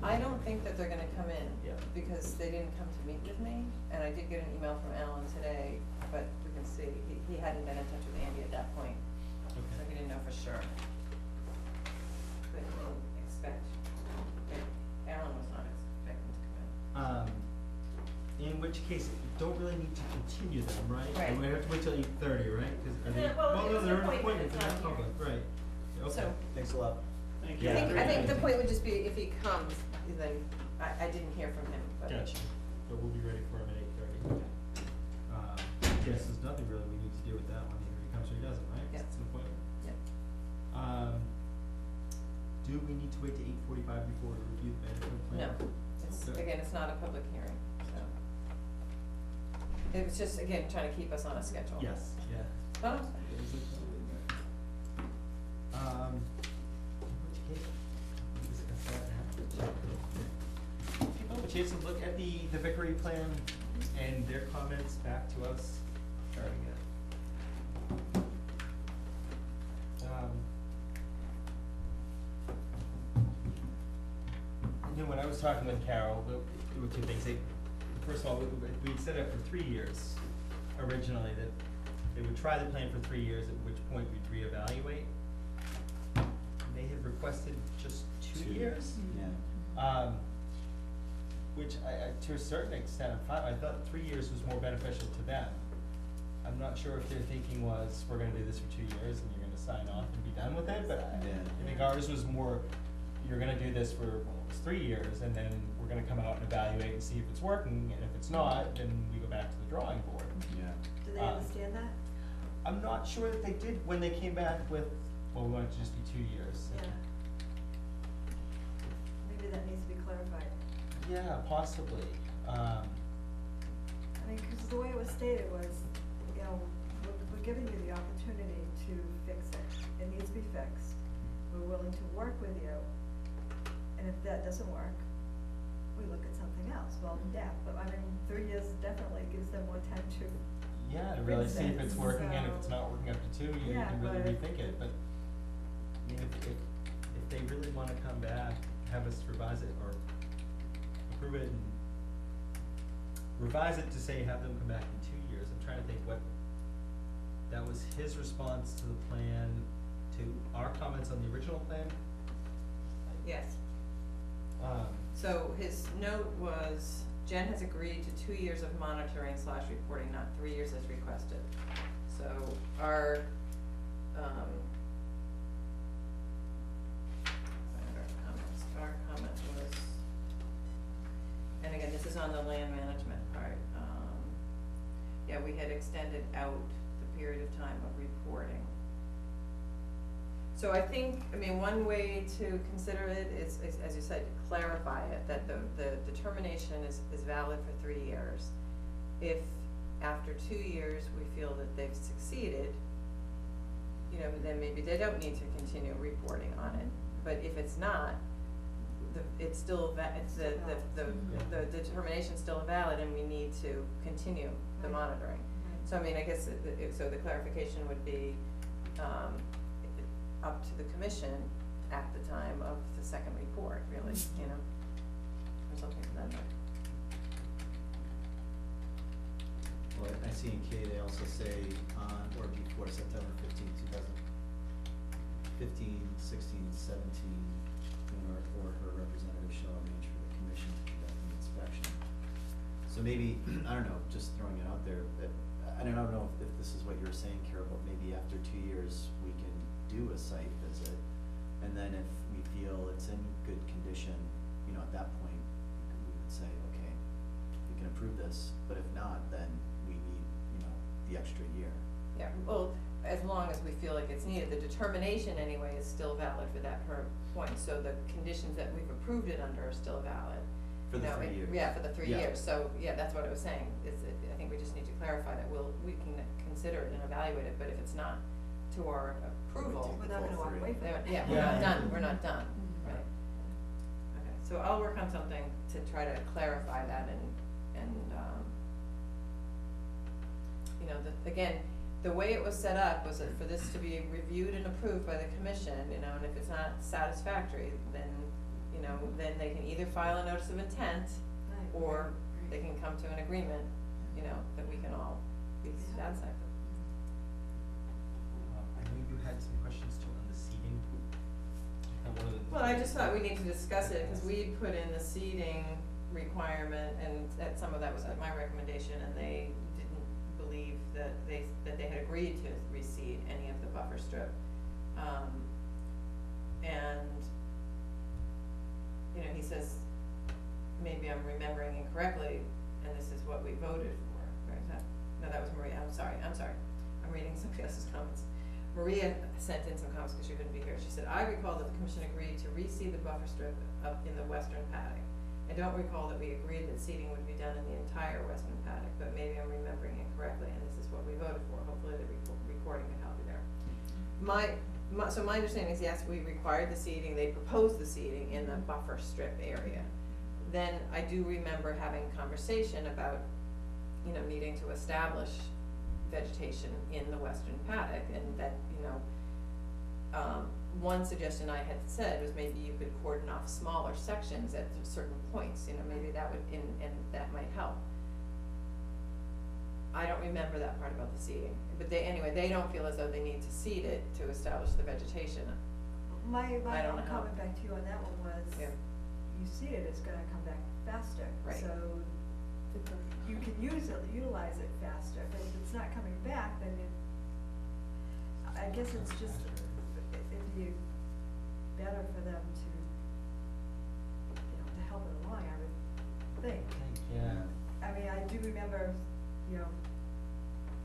I don't think that they're gonna come in. Yeah. Because they didn't come to meet with me, and I did get an email from Alan today, but we can see, he hadn't been in touch with Andy at that point, so Okay. he didn't know for sure. But he didn't expect, Alan was not expecting to come in. In which case, you don't really need to continue them, right? Right. And we have to wait till 8:30, right? 'Cause are they, Yeah, well, no, it's an they're an appointment, appointment, it's they're not not here. public, right? Okay. So, Thanks a lot. Thank you. I think, Yeah. I think the point would just be if he comes, then, I didn't hear from him, but. Gotcha, but we'll be ready for him at 8:30. Yes, there's nothing really we need to do with that one, either he comes or he doesn't, right? 'Cause Yeah. It's an appointment. Yeah. Do we need to wait to 8:45 before we review the management plan? No, it's, Okay. again, it's not a public hearing, so. It was just, again, trying to keep us on a schedule. Yes, yeah. Oh, In which case, we'll discuss that now. People have a chance to look at the Vickery plan and their comments back to us regarding it. You know, when I was talking with Carol, there were two things. First of all, we had set it for 3 years originally, that they would try the plan for 3 years, at which point we'd reevaluate. They had requested just 2 years, Yeah. which to a certain extent, I'm fine. I thought 3 years was more beneficial to them. I'm not sure if their thinking was, we're gonna do this for 2 years and you're gonna sign off and be done with it, but I think ours was more, you're gonna do this for, well, it was 3 years, and then we're gonna come out and evaluate and see if it's working, and if it's not, then we go back to the drawing board. Yeah. Do they Uh, understand that? I'm not sure that they did when they came back with, well, we want it to just be 2 years. Yeah. Maybe that needs to be clarified. Yeah, possibly. I mean, cause the way it was stated was, you know, we're giving you the opportunity to fix it. It needs to be fixed. We're willing to work with you. And if that doesn't work, we look at something else. Well, yeah, but I mean, 3 years definitely gives them more time to. Yeah, to really see if Fix it's it, working, and if so- it's not working up to 2, you Yeah, can really but- rethink it, but, I mean, if they really wanna come back, have us revise it, or approve it and revise it to say have them come back in 2 years, I'm trying to think what, that was his response to the plan, to our comments on the original plan? yes. Um, So his note was, Jen has agreed to 2 years of monitoring / reporting, not 3 years as requested. So our, our comment was, and again, this is on the land management part, yeah, we had extended out the period of time of reporting. So I think, I mean, one way to consider it is, as you said, clarify it, that the determination is valid for 3 years. If after 2 years we feel that they've succeeded, you know, then maybe they don't need to continue reporting on it. But if it's not, it's still the determination's still valid, and we need to continue the Right. monitoring. Right. So I mean, I guess, so the clarification would be, up to the commission at the time of the second report, really, you know, or something to that effect. Well, I see in K, they also say on or before September 15, 2015, 16, 17, when or her representative shall arrange for the commission to conduct an inspection. So maybe, I don't know, just throwing it out there, that, I don't know if this is what you were saying, Carol, but maybe after 2 years, we can do a site visit, and then if we feel it's in good condition, you know, at that point, we would say, okay, we can approve this, but if not, then we need, you know, the extra year. Yeah, well, as long as we feel like it's needed, the determination anyway is still valid for that per point, so the conditions that we've approved it under are still valid. For the You know, 3 years. Yeah, for the 3 Yeah. years, so, yeah, that's what I was saying, I think we just need to clarify that we can consider it and evaluate it, but if it's not to our approval, We're not gonna walk away from it. yeah, we're Yeah. not done, we're not done, right? Okay, so I'll work on something to try to clarify that and, you know, again, the way it was set up was that for this to be reviewed and approved by the commission, you know, and if it's not satisfactory, then, you know, then they can either file a notice of intent, Right. or they can come to an agreement, you know, that we can all be Yeah. satisfied with. I know you had some questions too on the seating. One of the. Well, I just thought we need to discuss it, cause we put in the seating requirement, and that some of that was at my recommendation, and they didn't believe that they had agreed to reseed any of the buffer strip. And, you know, he says, maybe I'm remembering incorrectly, and this is what we voted for, right, no, that was Maria, I'm sorry, I'm reading somebody else's comments. Maria sent in some comments because she couldn't be here. She said, I recall that the commission agreed to reseed the buffer strip up in the western paddock. I don't recall that we agreed that seeding would be done in the entire western paddock, but maybe I'm remembering incorrectly, and this is what we voted for. Hopefully the recording can help you there. So my understanding is, yes, we required the seeding, they proposed the seeding in the buffer strip area. Then I do remember having conversation about, you know, needing to establish vegetation in the western paddock, and that, you know, one suggestion I had said was maybe you could cordon off smaller sections at certain points, you know, maybe that would, and that might help. I don't remember that part about the seeding, but anyway, they don't feel as though they need to seed it to establish the vegetation. My I don't know how- comment back to you on that one was, Yeah. you see it's gonna come back faster. Right. So you can utilize it faster, but if it's not coming back, then I guess it's just, it'd be better for them to, you know, to help it along, I would think. Yeah. I mean, I do remember, you know,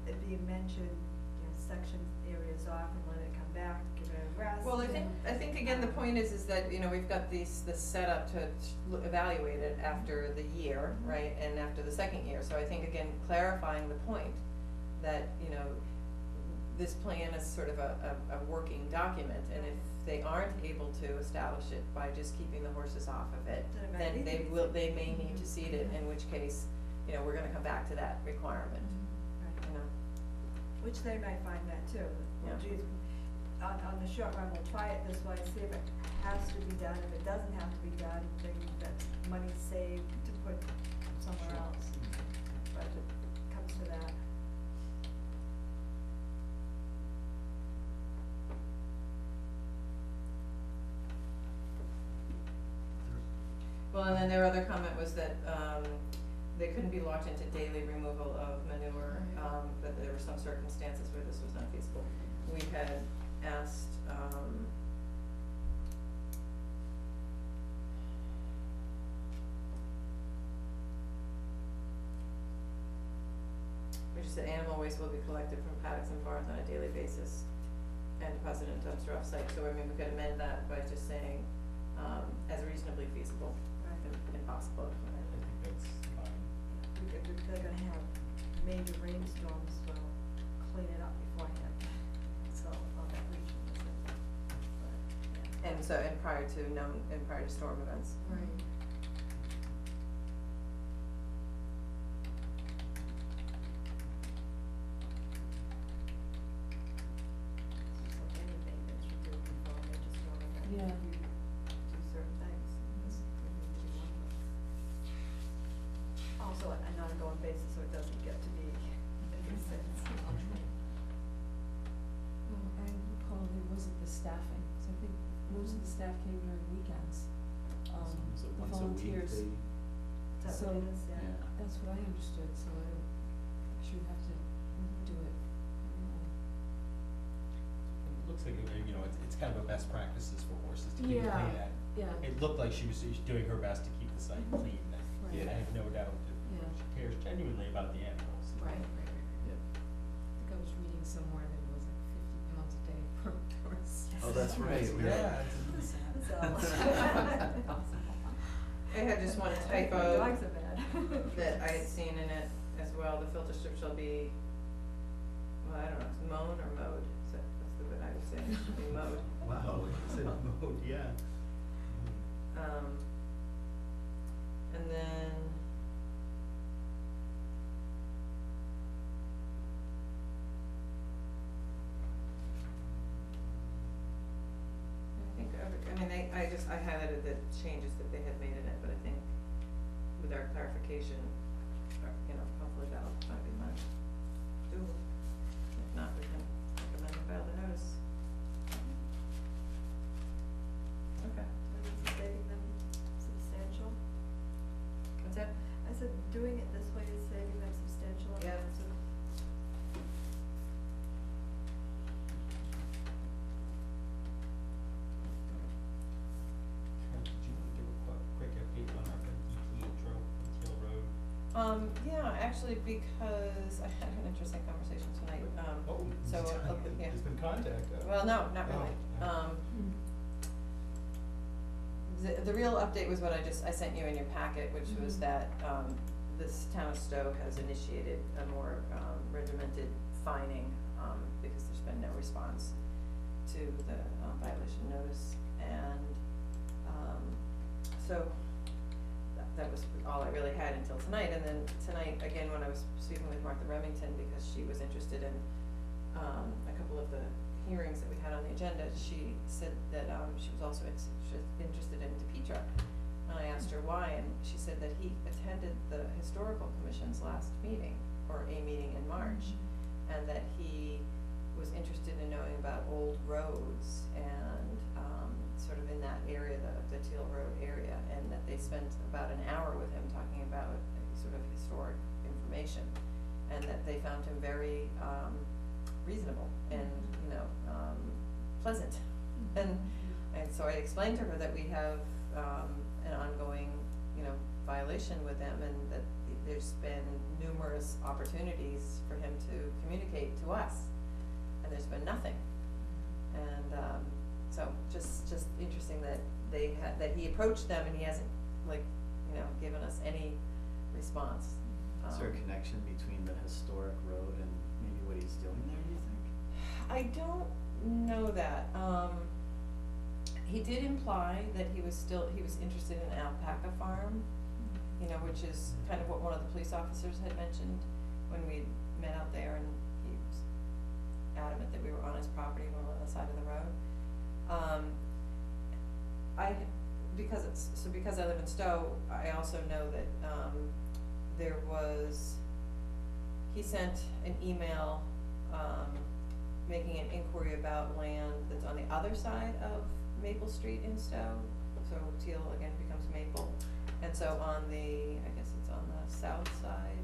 it being mentioned, you know, section areas off and let it come back, give it a rest. Well, I think again, the point is that, you know, we've got this setup to evaluate it after the year, right, and after the second year, so I think again, clarifying the point that, you know, this plan is sort of a working document, and if they aren't able to establish it by just keeping the horses off of it, Then it might then need to be they may need to seed it, in which case, you know, we're gonna come back to that requirement, Right. you know. Which they might find that too. Well, Yeah. geez, on the short run, we'll try it this way, see if it has to be done. If it doesn't have to be done, then that's money saved to put somewhere else. But if it comes to that. Well, and then their other comment was that, they couldn't be locked into daily removal of manure, that there were some circumstances where this was not feasible. We had asked, just said animal waste will be collected from paddocks and barns on a daily basis and deposited in dumpster off-site, so I mean, we could amend that by just saying, as reasonably feasible Right. and possible. I think that's fine. If they're gonna have major rainstorms, we'll clean it up beforehand, so on that region, is it? But, yeah. And so, and prior to storm events. Right. It's just like anything that you do before a major storm event, Yeah. you do certain things, this would need to be one of them. Also, on an ongoing basis, so it doesn't get to be a nuisance. Well, I recall there wasn't the staffing, so I think most of the staff came during weekends. So The once a week volunteers. they, Is that So- what it is? yeah. That's what I understood, so I don't, should have to do it. It looks like, you know, it's kind of a best practices for horses to keep it Yeah. clean. Yeah. It looked like she was doing her best to keep the site clean. Right. I have no doubt that Yeah. she cares genuinely about the animals. Right. Yeah. I think I was reading somewhere that it was like 50 pounds a day per horse. Oh, that's right. we were- Yeah. I had just one Dogs typo are bad. that I had seen in it as well, the filter strip shall be, well, I don't know, it's mown or mowed, so that's the bit I was saying, it should be mowed. Wow, it said mode, yeah. And then. I highlighted the changes that they had made in it, but I think with our clarification, hopefully that'll be fine. Doable. If not, we can recommend to file the notice. Okay. Saving them substantial. What's that? I said, doing it this way is saving them substantial Yeah. amounts of. Did you want to give a quick update on our DT intro on Teal Road? Yeah, actually, because I had an interesting conversation tonight, Oh, so, yeah. there's been contact. Well, no, not really. Oh, The real update was what I sent you in your packet, which was Mhm. that, this town of Stowe has initiated a more, regimented fining, because there's been no response to the, violation notice, and, so that was all I really had until tonight, and then tonight, again, when I was speaking with Martha Remington, because she was interested in, a couple of the hearings that we had on the agenda, she said that, she was also interested in DePietro. And I asked her why, and she said that he attended the historical commission's last meeting, or a meeting in March, and that he was interested in knowing about old roads and, sort of in that area, the Teal Road area, and that they spent about an hour with him talking about sort of historic information, and that they found him very, reasonable and, pleasant. And so I explained to her that we have, an ongoing, violation with them, and that there's been numerous opportunities for him to communicate to us, and there's been nothing. And, so just interesting that that he approached them and he hasn't, given us any response. Is there a connection between the historic road and maybe what he's doing there, do you think? I don't know that. He did imply that he was interested in an alpaca farm, which is kind of what one of the police officers had mentioned when we met out there, and he was adamant that we were on his property when we were on the side of the road. Because I live in Stowe, I also know that, he sent an email, making an inquiry about land that's on the other side of Maple Street in Stowe, so Teal again becomes Maple. And so on I guess it's on the south side,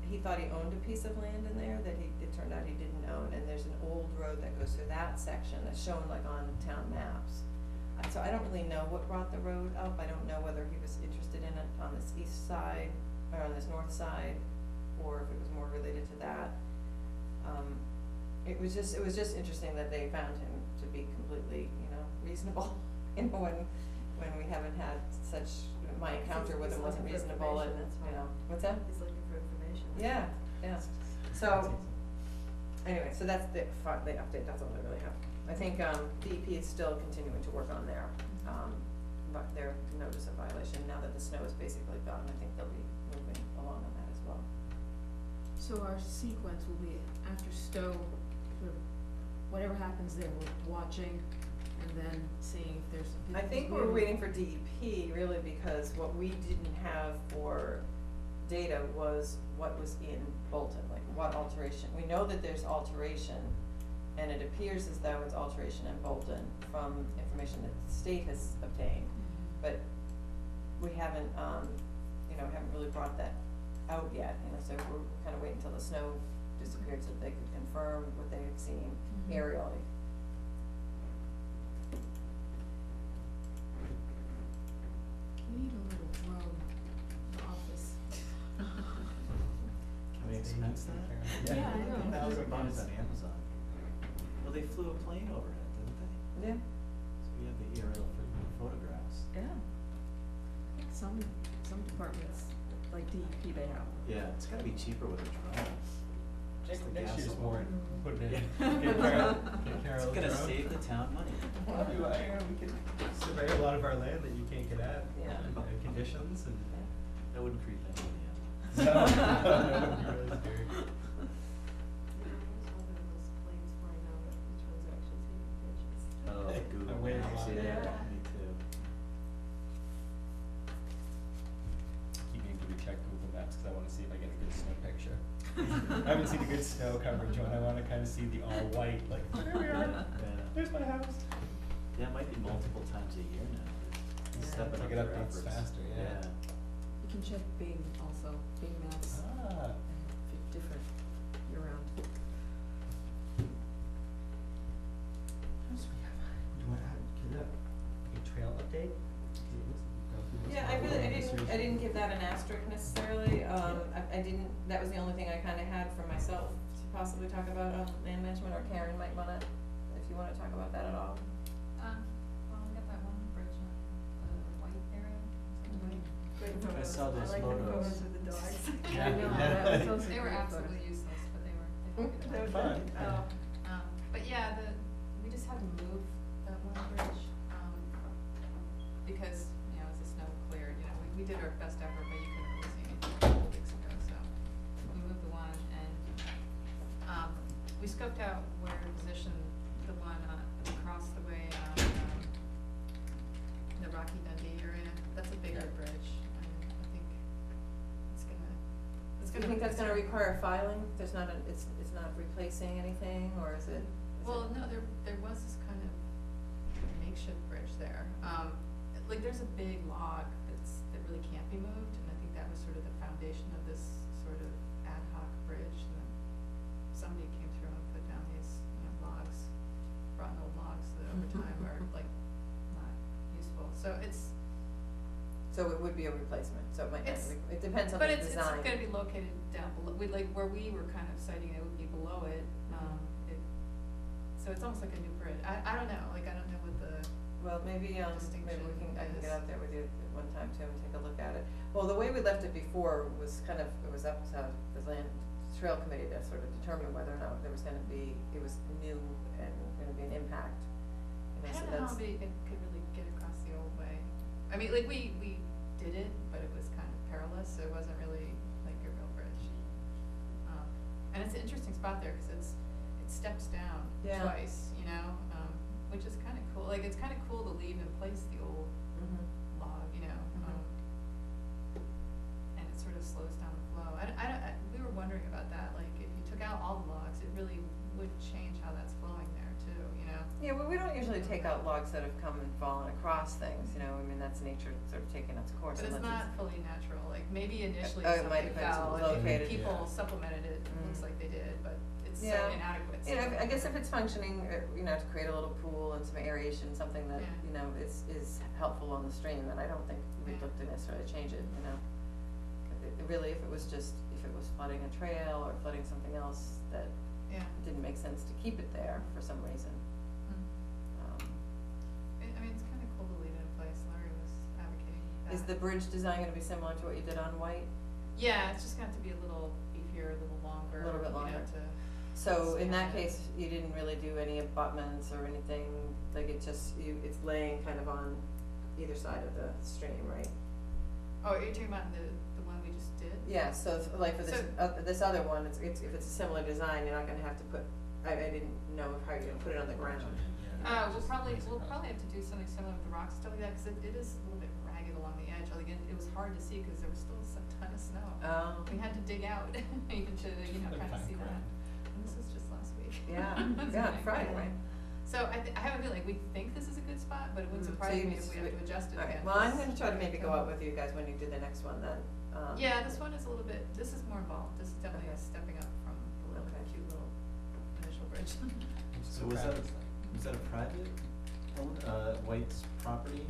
he thought he owned a piece of land in there that it turned out he didn't own, and there's an old road that goes through that section that's shown on town maps. So I don't really know what brought the road up, I don't know whether he was interested in it on this east side, or on this north side, or if it was it was just interesting that they found him to be completely, reasonable, when we haven't had such, my encounter with him wasn't He's looking for reasonable and, information, that's why. what's that? He's looking for information. Yeah, yeah. So, anyway, so that's the update, that's all I really have. I think, DEP is still continuing to work on their notice of violation, now that the snow is basically gone, I think they'll be moving along on that as well. So our sequence will be after Stowe, sort of, whatever happens there, we're watching and then seeing if there's. I think we're waiting for DEP really because what we didn't have for data was what was in Bolton, like what alteration. We know that there's alteration and it appears as though it's alteration in Bolton from information that the state has obtained. But we haven't, haven't really brought that out yet, so we're kind of waiting until the snow disappeared so that they could confirm what they had seen aerially. We need a little drone in the office. Can we expense that? Yeah, I know. $1,000 on Amazon. Well, they flew a plane overhead, didn't they? Yeah. So we have the aerial photographs. Yeah. Some departments, like DEP, they have. Yeah, it's gotta be cheaper with a drone. Just the Next gas year's alone. warrant, put it in, Yeah. get Carol It's gonna a drone. save the town money. Well, we can survey a lot of our land that you can't get at, Yeah. conditions and. That wouldn't creep anybody out. No, that would be really scary. Yeah, I was one of those planes flying out of which ones are actually taking pictures. Oh, Google. I waited a Maps, lot. yeah, Yeah. me too. Keep meaning to recheck Google Maps, cause I wanna see if I get a good snow picture. I haven't seen a good snow coverage one, I wanna kinda see the all white, like, there we are, Yeah. there's my house. Yeah, it might be multiple times a year now. Yeah. Stepping To up get their updates efforts. faster, yeah. You can check Bing also, Bing Maps, Ah, different year round. what else we have? Do you wanna add, a trail update? 'Cause it looks like we've gone through most Yeah, of I it. really, This year's- I didn't give that an asterisk necessarily, I didn't, that was the only thing I kinda had for myself to possibly talk about on land management, or Karen might wanna, if you wanna talk about that at all. Well, we got that one bridge on the white area, is that right? Great I photos. saw those I like the photos. photos with the dogs. Yeah. I know, that was also They were great absolutely photos. useless, but they were good. They were Fun. good. Oh. But yeah, we just had to move that one bridge, because, as the snow cleared, we did our best effort, but you couldn't really see anything a couple weeks ago, so we moved the one, and, we scoped out where to position the one, across the way on, the Rocky Dundee area. That's a bigger Yeah. bridge, and I think it's gonna. Do you think that's gonna require filing? There's not it's not replacing anything, or is it? Well, no, there was this kind of makeshift bridge there. There's a big log that really can't be moved, and I think that was sort of the foundation of this sort of ad hoc bridge. And then somebody came through and put down these, logs, rotten old logs that over time are not useful. So So it would be a replacement, so it might not, It's- it depends on but the design. it's gonna be located down below, where we were kind of citing it would be below it, so it's almost like a new bridge. I don't know, I don't know what the, Well, maybe I can Distinction get is- out there with you at one time too and take a look at it. Well, the way we left it before was it was up to the land trail committee to sort of determine whether or not there was gonna be, it was new and gonna be an impact. I So don't know how that's- it could really get across the old way. I mean, we did it, but it was kind of perilous, so it wasn't really like a real bridge. And it's an interesting spot there, cause it steps down Yeah. twice, which is kinda cool, it's kinda cool to leave in place the old Mhm. log, and it sort of slows down the flow. We were wondering about that, if you took out all the logs, it really would change how that's flowing there too, Yeah, well, we don't usually take out logs that have come and fallen across things, that's nature sort of taking its course. But it's unless not fully natural, maybe initially Oh, it might something have been fell, and located. people Yeah. supplemented it, it looks Mm. like they did, but it's so Yeah. inadequate, so. I guess if it's functioning, to create a little pool and some aeration, something that, Yeah. is helpful on the stream, then I don't think we'd Yeah. look to necessarily change it. Really, if it was flooding a trail or flooding something else that, Yeah. It didn't make sense to keep it there for some reason. I mean, it's kind of cool to leave it in place. Larry was advocating that. Is the bridge design gonna be similar to what you did on White? Yeah, it's just got to be a little beefier, a little longer. A little bit you know, longer. to So in that stand it. case, you didn't really do any abutments or anything, like it just, it's laying kind of on either side of the stream, right? Oh, are you talking about the one we just did? Yeah, so like for this, So- this other one, it's, if it's a similar design, you're not gonna have to put, I didn't know how you're gonna put it on the ground. We'll probably have to do something similar with the rocks and stuff like that, cause it is a little bit ragged along the edge, like it was hard to see, cause there was still a ton of snow. We had to dig out, even to, Like kind of fine see that, ground. and this was just last week. Yeah, It's yeah, been Friday, incredible. right? So I have a feeling, we think this is a good spot, but it wouldn't So surprise you me if we have to adjust it Okay, again. well, I'm 'cause gonna try to it maybe might go come- out with you guys when you do the next one then. Yeah, this one is a little bit, this is more involved, this is definitely Okay. stepping up from the little Okay. cute little initial bridge. So was that a private White's property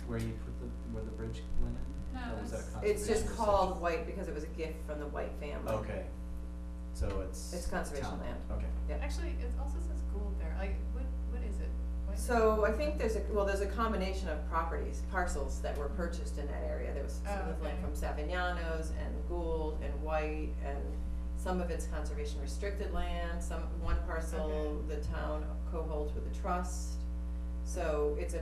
where you put where the bridge went in? No, Or was that a it's- conservation? It's just restriction? called White because it was a gift from the White family. Okay, so it's. Conservation town. land. Okay. Yeah. Actually, it also says Gould there, like, what is it? What- So I think there's a combination of properties, parcels that were purchased in that area. There was some Oh, of the land okay. from Savignano's and Gould and White, and some of it's conservation restricted land, one parcel Okay. the town co-holds with the trust. So it's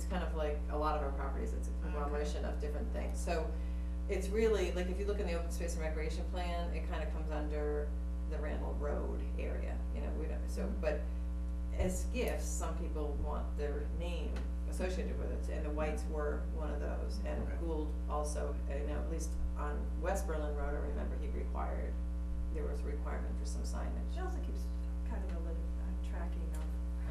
kind of like a lot of our properties, it's a Okay. conglomeration of different things. So it's really, like, if you look in the open space and recreation plan, it kind of comes under the Randall Road area, we don't, so, but as gifts, some people want their name associated with it, and the Whites were one of those, and Okay. Gould also, at least on West Berlin Road, I remember there was a requirement for some signage. She also keeps kind of tracking of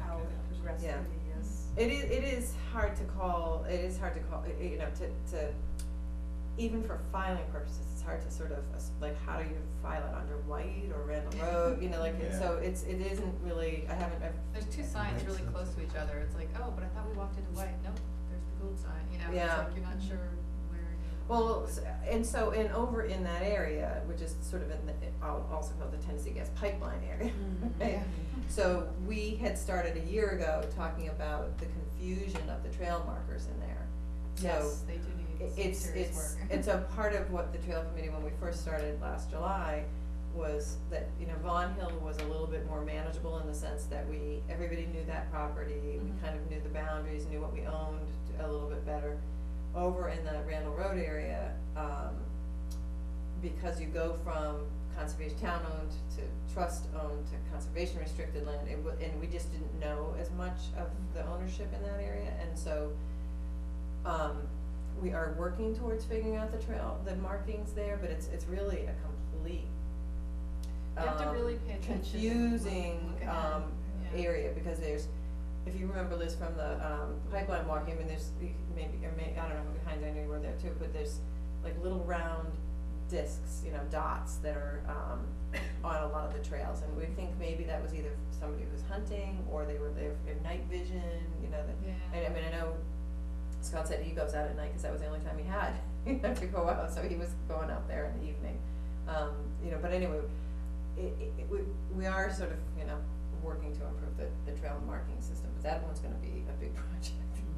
how it progressed Yeah. through the years. It is hard to call, to, even for filing purposes, it's hard to sort of, like, how do you file it under White or Randall Road, Yeah. so it isn't really, I've There's two signs Right, really so- close to each other, it's like, oh, but I thought we walked into White, nope, there's the Gould sign, Yeah. it's like you're not sure where you. Well, and over in that area, which is sort of in the, also called the Tennessee Gas Pipeline area, right? Yeah. So we had started a year ago talking about the confusion of the trail markers in there. So Yes, they do need some serious work. and so part of what the trail committee, when we first started last July, was that, Vaughan Hill was a little bit more manageable in the sense that everybody knew that property, we Mhm. kind of knew the boundaries, knew what we owned a little bit better. Over in the Randall Road area, because you go from conservation town-owned to trust-owned to conservation restricted land, and we just didn't know as much of the ownership in that area, and so, we are working towards figuring out the markings there, but it's really a complete, You have to really pay attention and confusing, look ahead. Yeah. area, because if you remember, Liz, from the, pipeline walking, I mean, there's, I don't know, behind, I know you were there too, but there's like little round discs, dots that are, on a lot of the trails, and we think maybe that was either somebody who was hunting, or they were there for night vision, Yeah. I mean, I know Scott said he goes out at night, cause that was the only time he had, to go out, so he was going out there in the evening. But anyway, we are sort of, working to improve the trail marking system, but that one's gonna be a big project.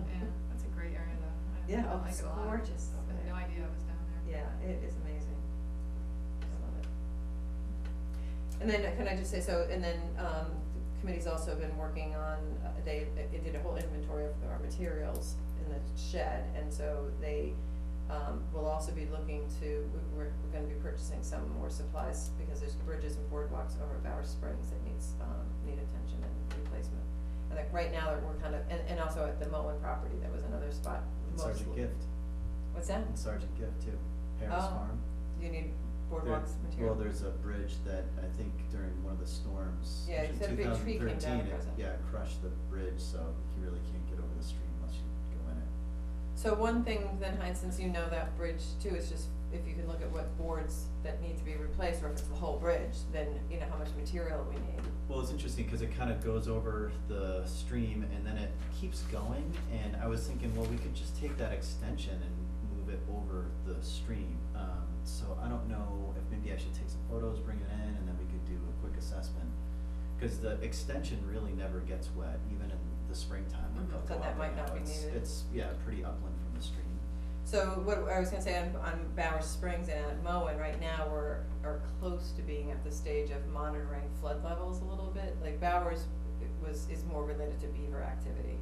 Yeah, that's a great area though. Yeah, I like it's it a lot. gorgeous. I had no idea I was down there. Yeah, it is amazing. I love it. And then, can I just say, the committee's also been working on, they did a whole inventory of our materials in the shed, and so they, will also be looking to, we're gonna be purchasing some more supplies, because there's bridges and boardwalks over at Bower Springs that need attention and replacement. And like, right now, we're kind of, and also at the Moen property, that was another spot. And Sergeant mostly- Gift, What's that? and Sergeant Gift too, Harris Oh. Farm. You need boardwalks There- material? Well, there's a bridge that I think during one of the storms, Yeah, in you said a big tree came down 2013, across it. yeah, crushed the bridge, so you really can't get over the stream unless you go in it. So one thing then, Heinz, since you know that bridge too, is just if you can look at what boards that need to be replaced, or if it's the whole bridge, then you know how much material we need. Well, it's interesting because it kind of goes over the stream and then it keeps going, and I was thinking, well, we could just take that extension and move it over the stream. So I don't know if maybe I should take some photos, bring it in, and then we could do a quick assessment. Cause the extension really never gets wet, even in the springtime, when they'll So go that out might there not now. be needed. It's, yeah, pretty upland from the stream. So what I was gonna say on Bowers Springs and at Moen, right now, are close to being at the stage of monitoring flood levels a little bit. Like Bowers is more related to beaver activity.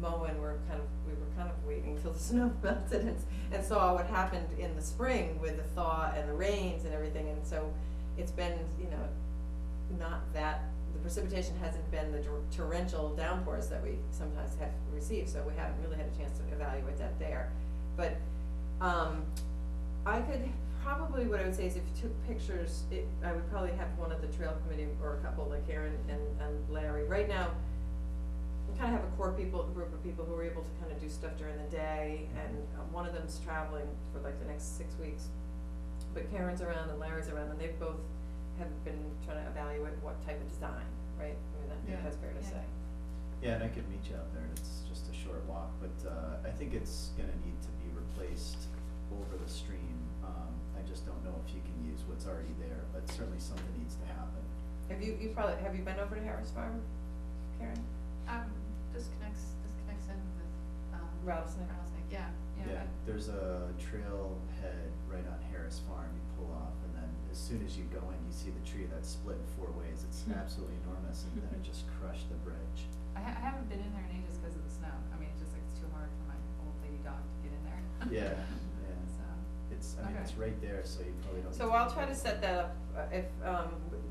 Moen, we were kind of waiting till the snow melted and saw what happened in the spring with the thaw and the rains and everything, and so it's been, not that, the precipitation hasn't been the torrential downpours that we sometimes have received, so we haven't really had a chance to evaluate that there. But, I could, probably what I would say is if you took pictures, I would probably have one of the trail committee or a couple like Karen and Larry. Right now, we kind of have a group of people who are able to kind of do stuff during the day, and one of them's traveling for like the next 6 weeks. But Karen's around and Larry's around, and they both have been trying to evaluate what type of design, right? I mean, I think Yeah. that's fair to say. Yeah, and I could meet you out there, it's just a short walk, but, I think it's gonna need to be replaced over the stream. I just don't know if you can use what's already there, but certainly something needs to happen. Have you been over to Harris Farm, Karen? This connects in with, Rattlesnake? yeah. Yeah, there's a trailhead right on Harris Farm, you pull off, and then as soon as you go in, you see the tree that's split in 4 ways, it's absolutely enormous, and then it just crushed the bridge. I haven't been in there in ages because of the snow. I mean, it's just like, it's too hard for my old lady dog to get in there. Yeah, So, it's, I mean, Okay. it's right there, so you probably don't. So need I'll try to set that up, if,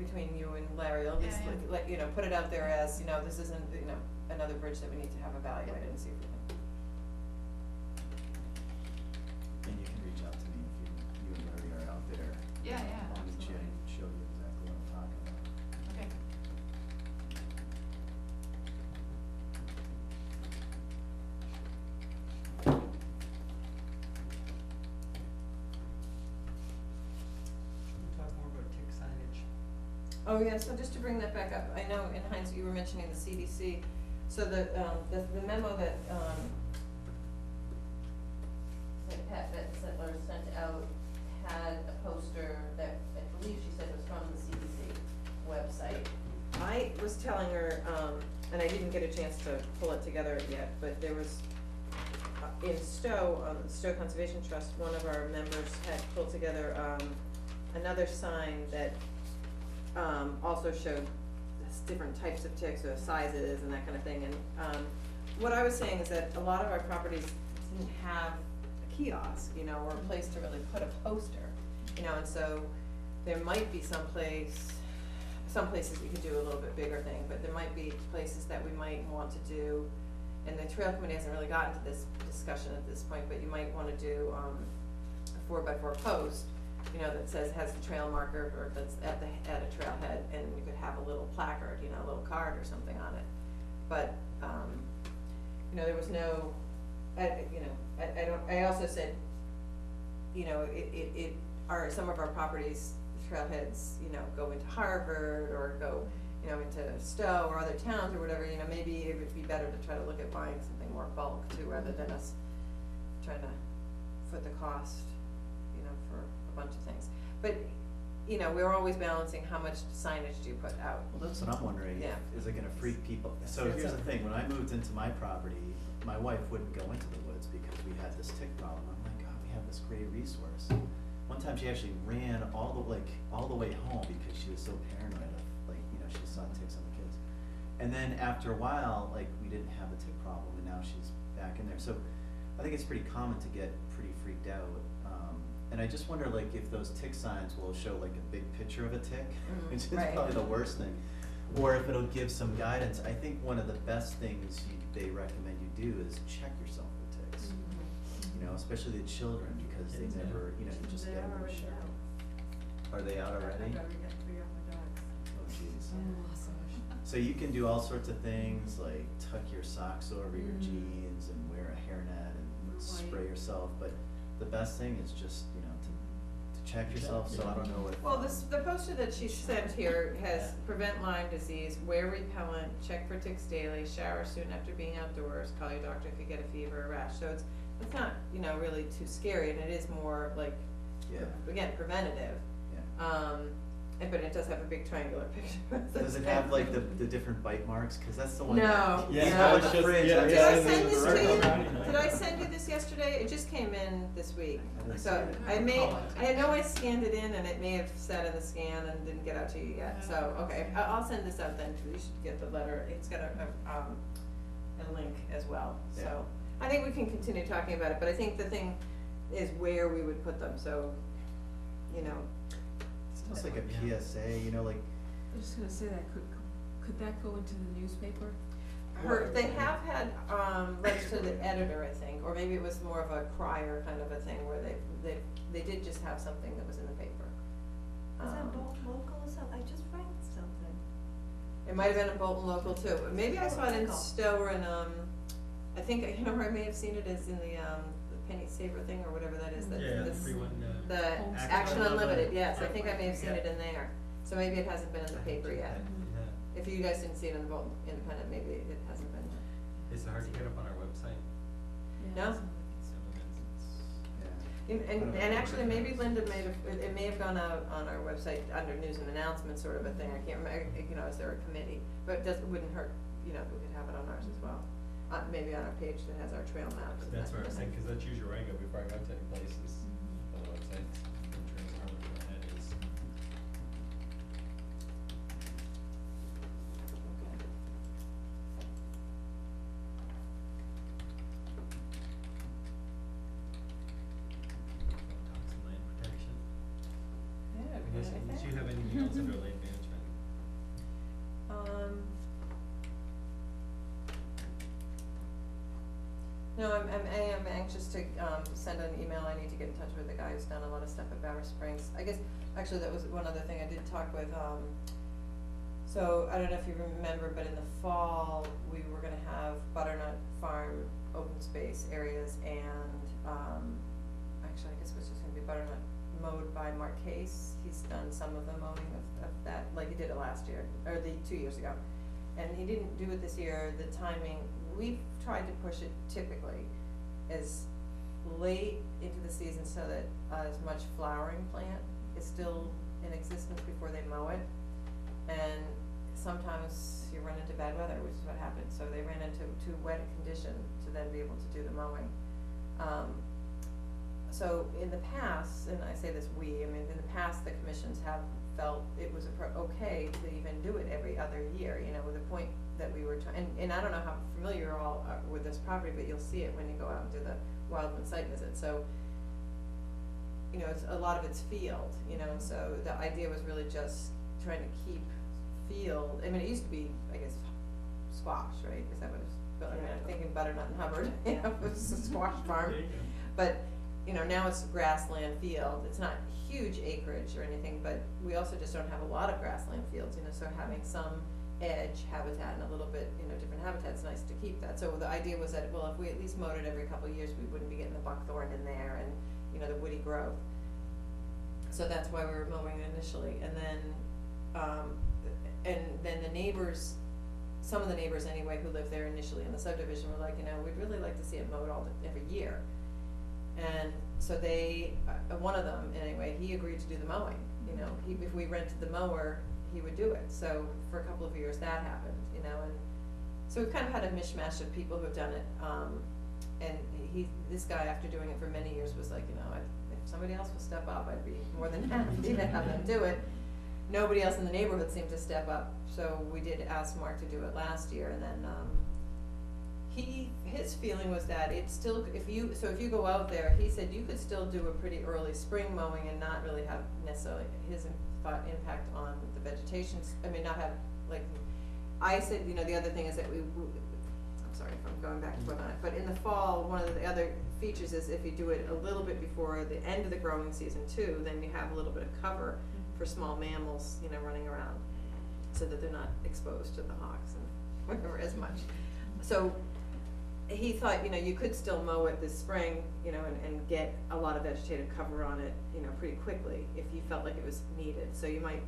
between you and Larry, at least, Yeah, yeah. put it out there as, this isn't, another bridge that we need to have evaluated and see if we can. And you can reach out to me if you and Larry are out there. Yeah, I'll meet you and absolutely. show you exactly what I'm talking about. Okay. Can we talk more about tick signage? Oh, yeah, so just to bring that back up, I know in Heinz, you were mentioning the CDC, so the memo that that Settler sent out had a poster that I believe she said was from the CDC website. I was telling her, and I didn't get a chance to pull it together yet, but there was, in Stowe, the Stowe Conservation Trust, one of our members had pulled together, another sign that also showed different types of ticks or sizes and that kind of thing. And what I was saying is that a lot of our properties didn't have a kiosk, or a place to really put a poster, and so there might be some places we could do a little bit bigger thing, but there might be places that we might want to do, and the trail committee hasn't really gotten to this discussion at this point, but you might wanna do a 4x4 post, that has the trail marker, or that's at a trailhead, and you could have a little placard, a little card or something on it. But, there was no, I also said, some of our properties, trailheads, go into Harvard or go, into Stowe or other towns or whatever, maybe it would be better to try to look at buying something more bulk too, rather than us trying to foot the cost, for a bunch of things. But, we're always balancing how much signage do you put out. Well, that's what I'm wondering, Yeah. is it gonna freak people? So That's here's a- the thing, when I moved into my property, my wife wouldn't go into the woods because we had this tick problem. I'm like, God, we have this great resource. One time she actually ran all the way home because she was so paranoid of, she saw ticks on the kids. And then after a while, we didn't have the tick problem, and now she's back in there. So I think it's pretty common to get pretty freaked out. And I just wonder, if those tick signs will show a big picture of a tick, which is right. probably the worst thing, or if it'll give some guidance. I think one of the best things they recommend you do is check yourself for ticks. Especially the children, because they never, you just They get are them already sure. out. Are they out already? I gotta get 3 off my dogs. Oh jeez. Oh, So you can do all sorts of things, like tuck your socks over your Mm. jeans and wear a hairnet and Right. spray yourself, but the best thing is just, to check yourself, so I don't know if. Well, the poster that she sent here has prevent Lyme disease, wear repellent, check for ticks daily, shower soon after being outdoors, call your doctor if you get a fever or rash. So it's not, really too scary, and it is more Yeah, again, preventative. yeah. but it does have a big triangular picture. of the Does it have like the stamp. different bite marks? Cause that's the one. No, Yeah, no. with the fridge. Yeah, Did yeah, I and send the this to circle you? around it. Did I send you this yesterday? It just came in this week. I didn't So see it. I may, Oh, I know I scanned it in and it may have sat in the scan and didn't get out to you yet, so, okay, I'll send this out then, too. You should get the letter, it's got a link as well, so. Yeah. I think we can continue talking about it, but I think the thing is where we would put them, so, you know, It's almost like a Yeah. PSA, you know, like, I was just gonna say that, could that go into the newspaper? they have had, letters to the editor, I think, or maybe it was more of a crier kind of a thing where they did just have something that was in the paper. Is that Um, Bolton local or something? I just read something. It might have been a Bolton local too, maybe I saw it in Local. Stowe and, I think, you know, where I may have seen it is in the penny saver thing or whatever that is, that's, Yeah, the this- free one, the Homestead. Action Unlimited, Unlimited. yes, I think I may have seen Yeah. it in there, so maybe it hasn't been in the paper yet. Yeah. If you guys didn't see it in the Bolton Independent, maybe it hasn't been yet. Is it hard to get up on our website? No? Some events, it's. yeah. And actually, maybe Linda it may have gone out on our website under news and announcements sort of a thing, I can't remember, you know, is there a committee? But it wouldn't hurt, you know, we could have it on ours as well, maybe on our page that has our trail maps and That's that what I'm kind of saying, thing. cause that's usually where I go before I go to any places, the website, the Trails Harbor, what that is. Talk some land protection. Yeah, I guess, anything? do you have anything else under land management? No, I'm anxious to, send an email, I need to get in touch with the guy who's done a lot of stuff at Barrow Springs. I guess, actually, that was one other thing, I did talk with, so, I don't know if you remember, but in the fall, we were gonna have butternut farm open space areas and, actually, I guess it was just gonna be butternut mowed by Mark Case. He's done some of the mowing of that, like he did it last year, or 2 years ago. And he didn't do it this year, the timing, we've tried to push it typically as late into the season so that as much flowering plant is still in existence before they mow it. And sometimes you run into bad weather, which is what happened, so they ran into too wet a condition to then be able to do the mowing. So in the past, and I say this we, I mean, in the past, the commissions have felt it was okay to even do it every other year, you know, with the point that we were trying, and I don't know how familiar you all are with this property, but you'll see it when you go out and do the wildland site visit, so, you know, it's, a lot of it's field, you know, and so the idea was really just trying to keep field, I mean, it used to be, I guess, squash, right, is that what it's, but I mean, I'm thinking Butternut and Hubbard, you know, it was a squash farm. There you go. But, you know, now it's grassland field, it's not huge acreage or anything, but we also just don't have a lot of grassland fields, you know, so having some edge habitat and a little bit, you know, different habitat's nice to keep that. So the idea was that, well, if we at least mowed it every couple of years, we wouldn't be getting the buckthorn in there and, you know, the woody growth. So that's why we were mowing it initially, and then the neighbors, some of the neighbors anyway who lived there initially in the subdivision were like, you know, we'd really like to see it mowed every year. And so they, one of them anyway, he agreed to do the mowing, you know, if we rented the mower, he would do it. So for a couple of years that happened, you know, and so we've kind of had a mishmash of people who've done it. And this guy, after doing it for many years, was like, you know, if somebody else will step up, I'd be more than happy to have them do it. Nobody else in the neighborhood seemed to step up, so we did ask Mark to do it last year, and then, his feeling was that it's still, if you go out there, he said you could still do a pretty early spring mowing and not really have necessarily his impact on the vegetation, I mean, not have, like, I said, you know, the other thing is that I'm sorry if I'm going back to one minute, but in the fall, one of the other features is if you do it a little bit before the end of the growing season too, then you have a little bit of cover for small mammals, you know, running around, so that they're not exposed to the hawks and whatever as much. So he thought, you know, you could still mow it this spring, you know, and get a lot of vegetative cover on it, you know, pretty quickly if you felt like it was needed. So we might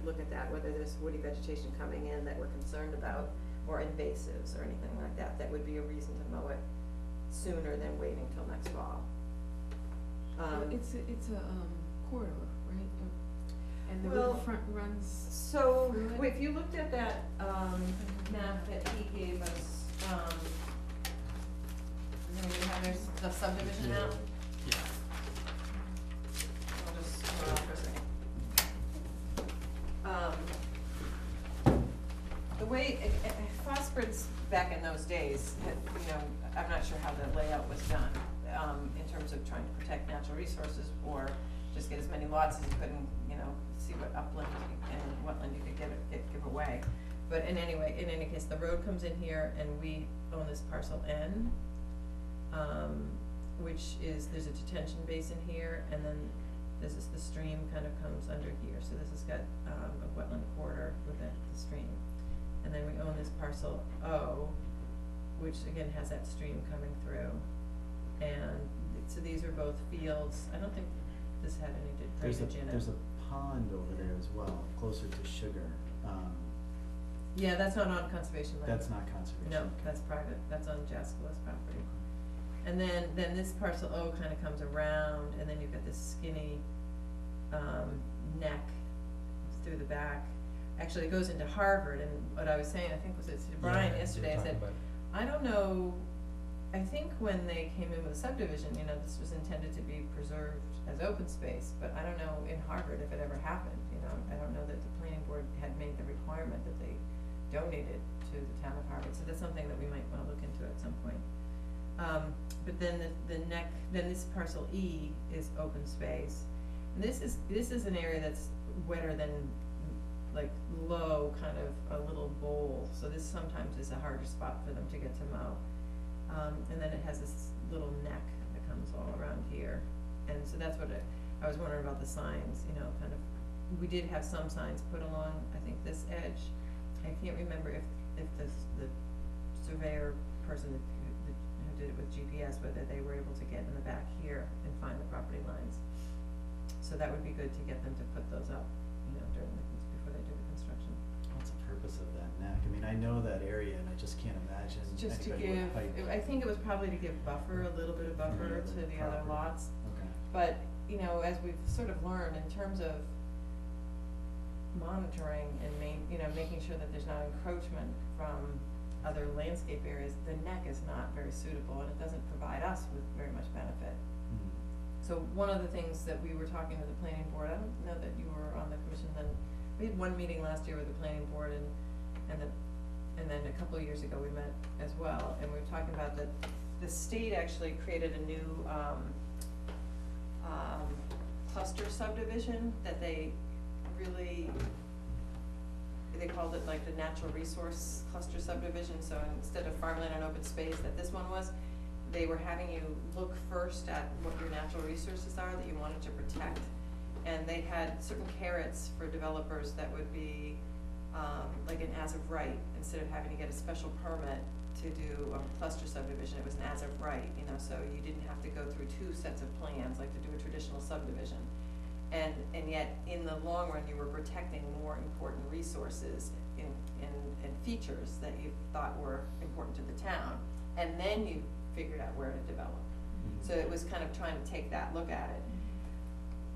look at that, whether there's woody vegetation coming in that we're concerned about, or invasives or anything like that, that would be a reason to mow it sooner than waiting till next fall. It's a corridor, right? and the Well, riverfront runs So, through it? if you looked at that, map that he gave us, you have there's the subdivision map? Yeah. I'll just scroll off for a second. The way, Fosford's back in those days, I'm not sure how the layout was done, in terms of trying to protect natural resources or just get as many lots as you could and, see what upland and wetland you could give away. But in any case, the road comes in here and we own this parcel N, which is, there's a detention basin here, and then this is, the stream kind of comes under here, so this has got, a wetland corridor with the stream. And then we own this parcel O, which again has that stream coming through. And so these are both fields, I don't think this had any drainage in it. There's a pond over there as well, closer to Sugar. Yeah, that's not on conservation land. That's not conservation. No, that's private, that's on Jaskula's property. And then this parcel O kind of comes around, and then you've got this skinny, neck through the back. Actually, it goes into Harvard, and what I was saying, I think was it to Brian yesterday, I said, I don't know, I think when they came in with the subdivision, this was intended to be preserved as open space, but I don't know in Harvard if it ever happened, I don't know that the planning board had made the requirement that they donated to the town of Harvard, so that's something that we might wanna look into at some point. But then then this parcel E is open space, and this is an area that's wetter than, like, low, kind of a little bowl, so this sometimes is a harder spot for them to get to mow. And then it has this little neck that comes all around here, and so that's what I was wondering about the signs, kind of, we did have some signs put along, I think, this edge. I can't remember if the surveyor person who did it with GPS, whether they were able to get in the back here and find the property lines. So that would be good to get them to put those up, before they do the construction. What's the purpose of that neck? I mean, I know that area and I just can't imagine Just to anybody give, would pipe. I think it was probably to give buffer, a little bit of buffer to the other Property. lots. Okay. But, as we've sort of learned in terms of monitoring and making sure that there's not encroachment from other landscape areas, the neck is not very suitable and it doesn't provide us with very much benefit. Mhm. So one of the things that we were talking to the planning board, I don't know that you were on the commission then, we had one meeting last year with the planning board and then a couple of years ago we met as well, and we were talking about that the state actually created a new, cluster subdivision that they called it like the natural resource cluster subdivision, so instead of farmland and open space that this one was, they were having you look first at what your natural resources are that you wanted to protect. And they had certain carrots for developers that would be, like an as of right, instead of having to get a special permit to do a cluster subdivision, it was an as of right, so you didn't have to go through two sets of plans, like to do a traditional subdivision. And yet, in the long run, you were protecting more important resources and features that you thought were important to the town, and then you figured out where to develop. Mhm. So it was kind of trying to take that look at it.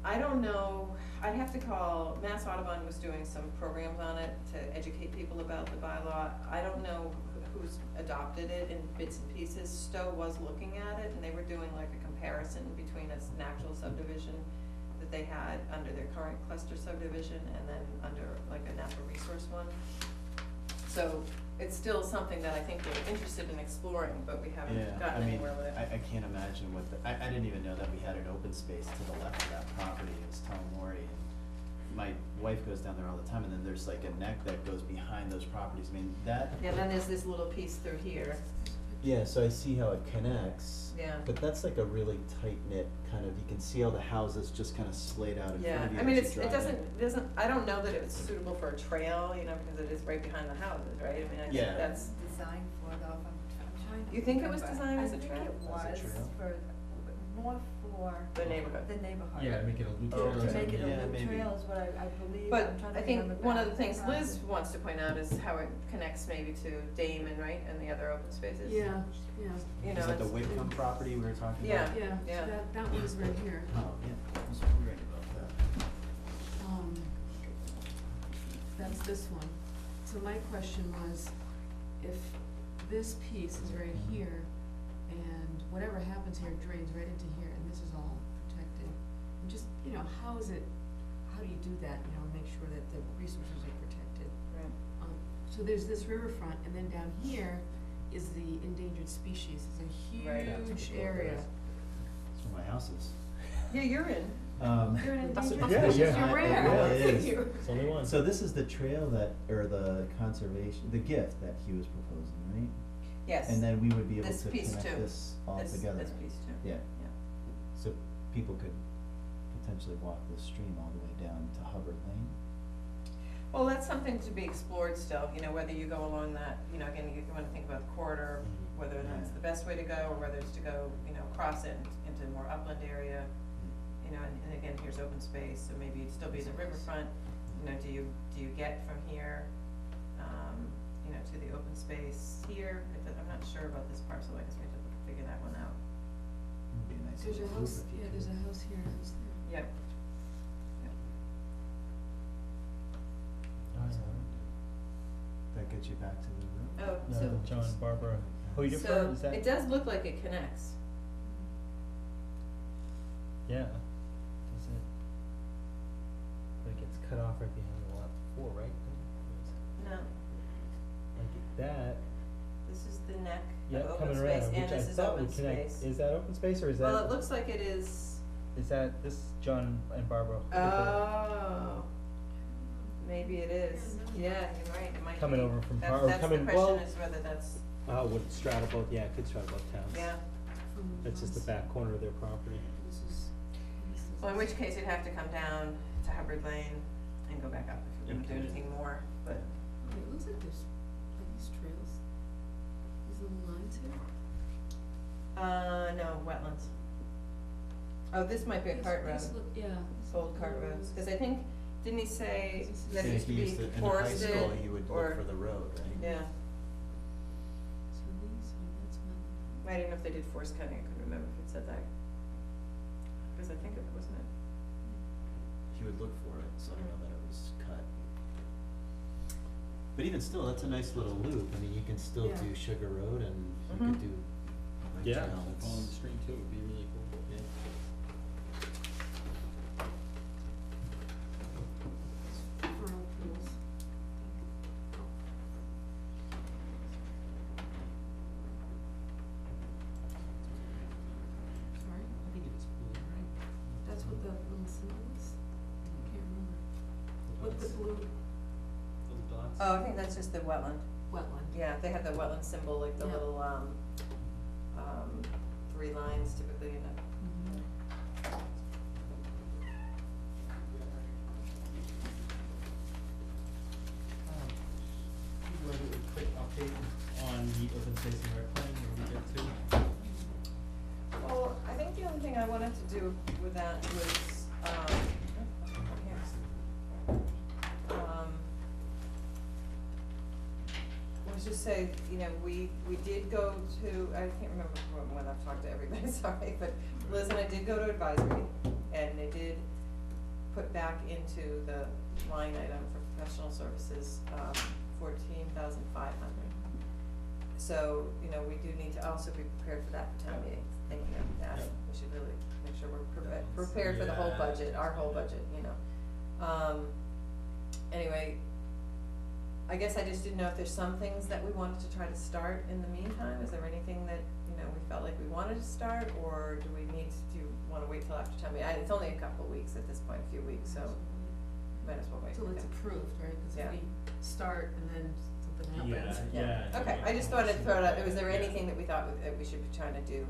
I don't know, I'd have to call, Mass Audubon was doing some programs on it to educate people about the bylaw. I don't know who's adopted it in bits and pieces. Stowe was looking at it, and they were doing like a comparison between its natural subdivision that they had under their current cluster subdivision and then under like a natural resource one. So it's still something that I think we're interested in exploring, but we haven't gotten anywhere with it. I can't imagine I didn't even know that we had an open space to the left of that property. It was Tullymore, and my wife goes down there all the time, and then there's like a neck that goes behind those properties. I mean, that. Yeah, then there's this little piece through here. Yeah, so I see how it connects. Yeah. But that's like a really tight knit kind of, you can see all the houses just kind of splayed out in front Yeah, of you I mean, as you it drive in. doesn't, I don't know that it's suitable for a trail, because it is right behind the houses, right? I mean, I think Yeah. that's, Designed for though, I'm trying to. You think it was remember. designed as a trail? I think it was As a trail? for, more for. The neighborhood. The neighborhood. Yeah, make it a loop Oh, trail or To okay. make it something. a Yeah, loop maybe. trail is what I believe, but I'm trying I to think remember one of the back. things Liz wants to point out is how it connects maybe to Damon, right, and the other open spaces. Yeah, Is that the it's- Whitcomb property we were talking Yeah. about? yeah, Yeah. so that one's right here. Oh, yeah, I was wondering about that. that's this one. So my question was, if this piece is right here, and whatever happens here drains right into here, and this is all protected, and just, you know, how do you do that, you know, make sure that the resources are protected? Right. So there's this riverfront, and then down here is the endangered species, it's a Right. huge area. That's where my house is. Yeah, you're in. You're an endangered Yeah, species, yeah. you're rare. It really is. It's only one. So this is the trail or the conservation, the gift that he was proposing, right? Yes. And then we would be able This to piece connect too. this all together. This piece too. Yeah, Yeah. so people could potentially walk this stream all the way down to Hubbard Lane. Well, that's something to be explored still, you know, whether you go along that, you know, again, you wanna think about the corridor, whether that's Yeah. the best way to go, or whether it's to go, you know, across it into a more upland area. You know, and again, here's open space, so maybe it'd still be the riverfront, you know, do you get from here, you know, to the open space here? I'm not sure about this parcel, I guess we have to figure that one out. Would be a nice There's a little house, loop if you yeah, could- there's a house here, a house there. Yep. That gets you back to the road? Oh, so. John, Barbara, who you So, defer, is that? it does look like it connects. Yeah. Does it? But it gets cut off right behind the lot 4, right? No, Like that, this is the neck yeah, of open coming space, around, and which I this is thought open would connect. space. Is that open space or is that? Well, it looks like it is, Is that this John and Barbara? oh, maybe it is, yeah, you're right, it might be. Coming over from That's, Har- or that's the coming- question well- is whether that's, Would straddle both, yeah, it could straddle both towns. yeah, From It's just the house. back corner of their property. This is. well, in which case you'd have to come down to Hubbard Lane and go back up if you're gonna do anything more, but. Wait, it looks like are these trails? These little lines here? No, wetlands. Oh, this might be a These- cart road, these look- yeah. these old look cart little roads, roads. cause I think, didn't he say This is- that it Yeah, used to he be used to, in high forested, school, he would or, look for the road, right? yeah, So these, that's one. I didn't know if they did forest cutting, I couldn't remember if it said that. Cause I think it, wasn't it? He would look for it, so I know that it was cut. But even still, that's a nice little loop, I mean, you can still Yeah. do Sugar Road and you Mhm. could do Bike Yeah. Trail, it's. Following the stream too would be really cool. Yeah. Vernal pools. Sorry, I think it is blue, right? that's what the little symbol is? I can't remember. What the blue Little dots. Oh, I think that's just the wetland. wetland? Yeah, they have the wetland symbol, like the Yeah. little, 3 lines typically in it. Mhm. You want to do a quick update on the open space and rec plan, where we get to? Well, I think the only thing I wanted to do with that was, was just say, you know, we did go to, I can't remember when I've talked to everybody, sorry, but Liz and I did go to advisory, and they did put back into the line item for professional services, 14,500. So, you know, we do need to also be prepared for that for town meeting, thinking of that, Yep. we should really make sure we're That's- prepared for the whole yeah. budget, our whole budget, you know. Anyway, I guess I just didn't know if there's some things that we wanted to try to start in the meantime, is there anything that, you know, we felt like we wanted to start, or do we need to, do you wanna wait till after town meeting? It's only a couple of weeks at this point, a few weeks, so might as well wait. Till it's Okay. approved, right? 'Cause Yeah. if we start and then something happens. Yeah. Okay, I just thought I'd throw it out, was there anything that we thought that we should be trying to do,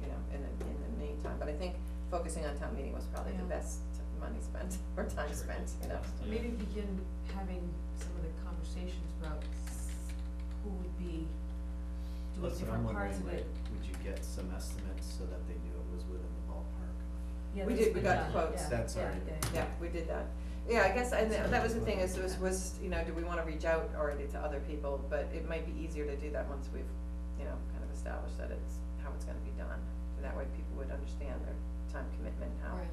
you know, in the meantime? But I think focusing on town meeting was probably the Yeah. best money spent, or time Sure. spent, you know. Yeah. Maybe begin having some of the conversations about who would be doing That's what I'm different parts of wondering, it. like, would you get some estimates so that they knew it was within the ballpark? Yeah, We that's did, we been got done. quotes. Yeah, That's yeah, already- Yeah, we did that. Yeah, I guess, and that was the thing, was, you know, do we wanna reach out already to other people? But it might be easier to do that once we've, you know, kind of established that it's, how it's gonna be done. So that way people would understand their time commitment, how. Right.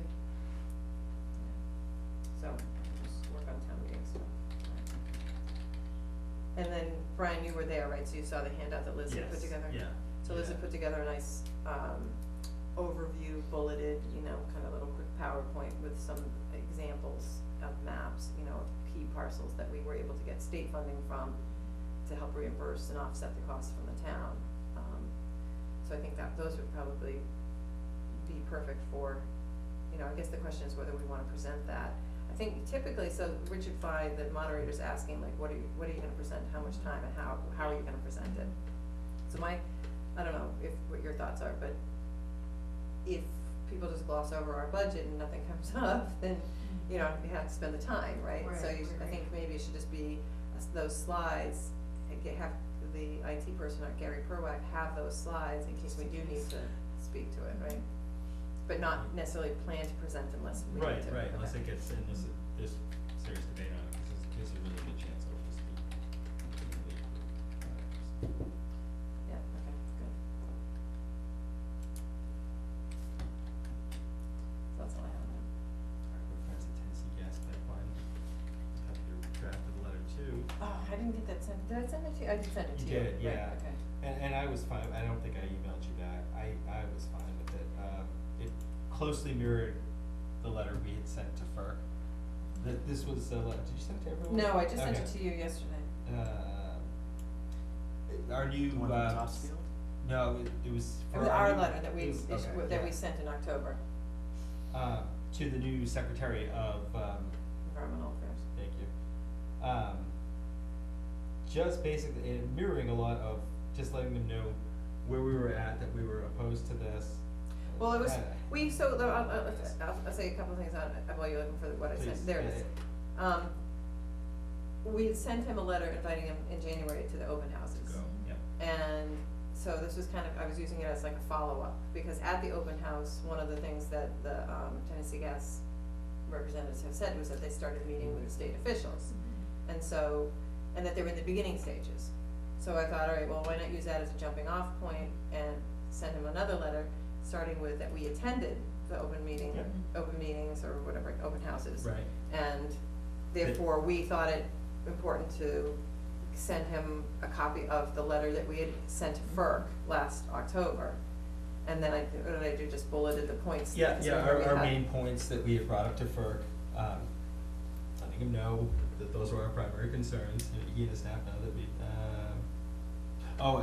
So, just work on town meeting stuff. And then, Brian, you were there, right, so you saw the handout that Liz had put together? Yeah. So Liz had put together a nice, overview, bulleted, kind of little quick PowerPoint with some examples of maps, key parcels that we were able to get state funding from to help reimburse and offset the costs from the town. So I think that those would probably be perfect for, I guess the question is whether we wanna present that. I think typically, so Richard Fye, the moderator's asking, like, what are you gonna present, how much time, and how are you gonna present it? So I don't know what your thoughts are, but if people just gloss over our budget and nothing comes up, then, you have to spend the time, right? So I think maybe it should just be those slides, and have the IT person, or Gary Perwack, have those slides in case we do need to speak to it, right? But not necessarily plan to present unless we need to. Right, unless it gets, unless there's serious debate on it, because there's a really good chance it'll just be. Yeah, okay, good. So that's all I have on that. Our good friends at Tennessee Gas Pipeline have your drafted letter too. Oh, I didn't get that sent, did I send it to you? I did send it to You you. did, yeah. Right, okay. And I was fine, I don't think I emailed you back, I was fine with it, it closely mirrored the letter we had sent to FERC. This was the letter, did you send it to everyone? No, I just sent Okay. it to you yesterday. Our new, The one from Topsfield? no, it was It for was our new- letter that we, it was- okay, that we yeah. sent in October, To the new Secretary of, Environmental Affairs. thank you. Just basically, and mirroring a lot of, just letting them know where we were at, that we were opposed to this. Well, it was, Kinda- I'll say a couple of things on it while you're looking for what I Please, sent, there it yeah, is. We had sent him a letter inviting him in January to the open houses. To go, yep. And so this was kind of, I was using it as like a follow-up, because at the open house, one of the things that the Tennessee Gas representatives have said was that they started meeting with the state officials. And so, and that they were in the beginning stages. So I thought, all right, well, why not use that as a jumping off point and send him another letter, starting with that we attended the open meetings or whatever, open houses. Right. And therefore, we thought it important to send him a copy of the letter that we had sent to FERC last October. And then what did I do, just bulleted the points? Yeah, that yeah, we our had. main points that we had brought up to FERC, letting him know that those were our primary concerns, he and his staff know that we,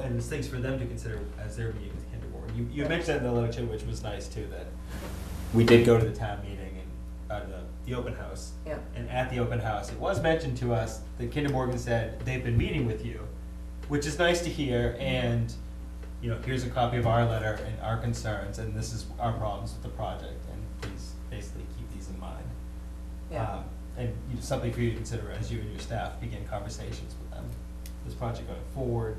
and there's things for them to consider as they're meeting with Kinder Morgan. You mentioned that in the letter too, which was nice too, that we did go to the town meeting and, the open house. Yeah. And at the open house, it was mentioned to us that Kinder Morgan said they've been meeting with you, which is nice to hear, and, here's a copy of our letter and our concerns, and this is our problems with the project, and please basically keep these in mind. Yeah. And something for you to consider as you and your staff begin conversations with them, this project going forward,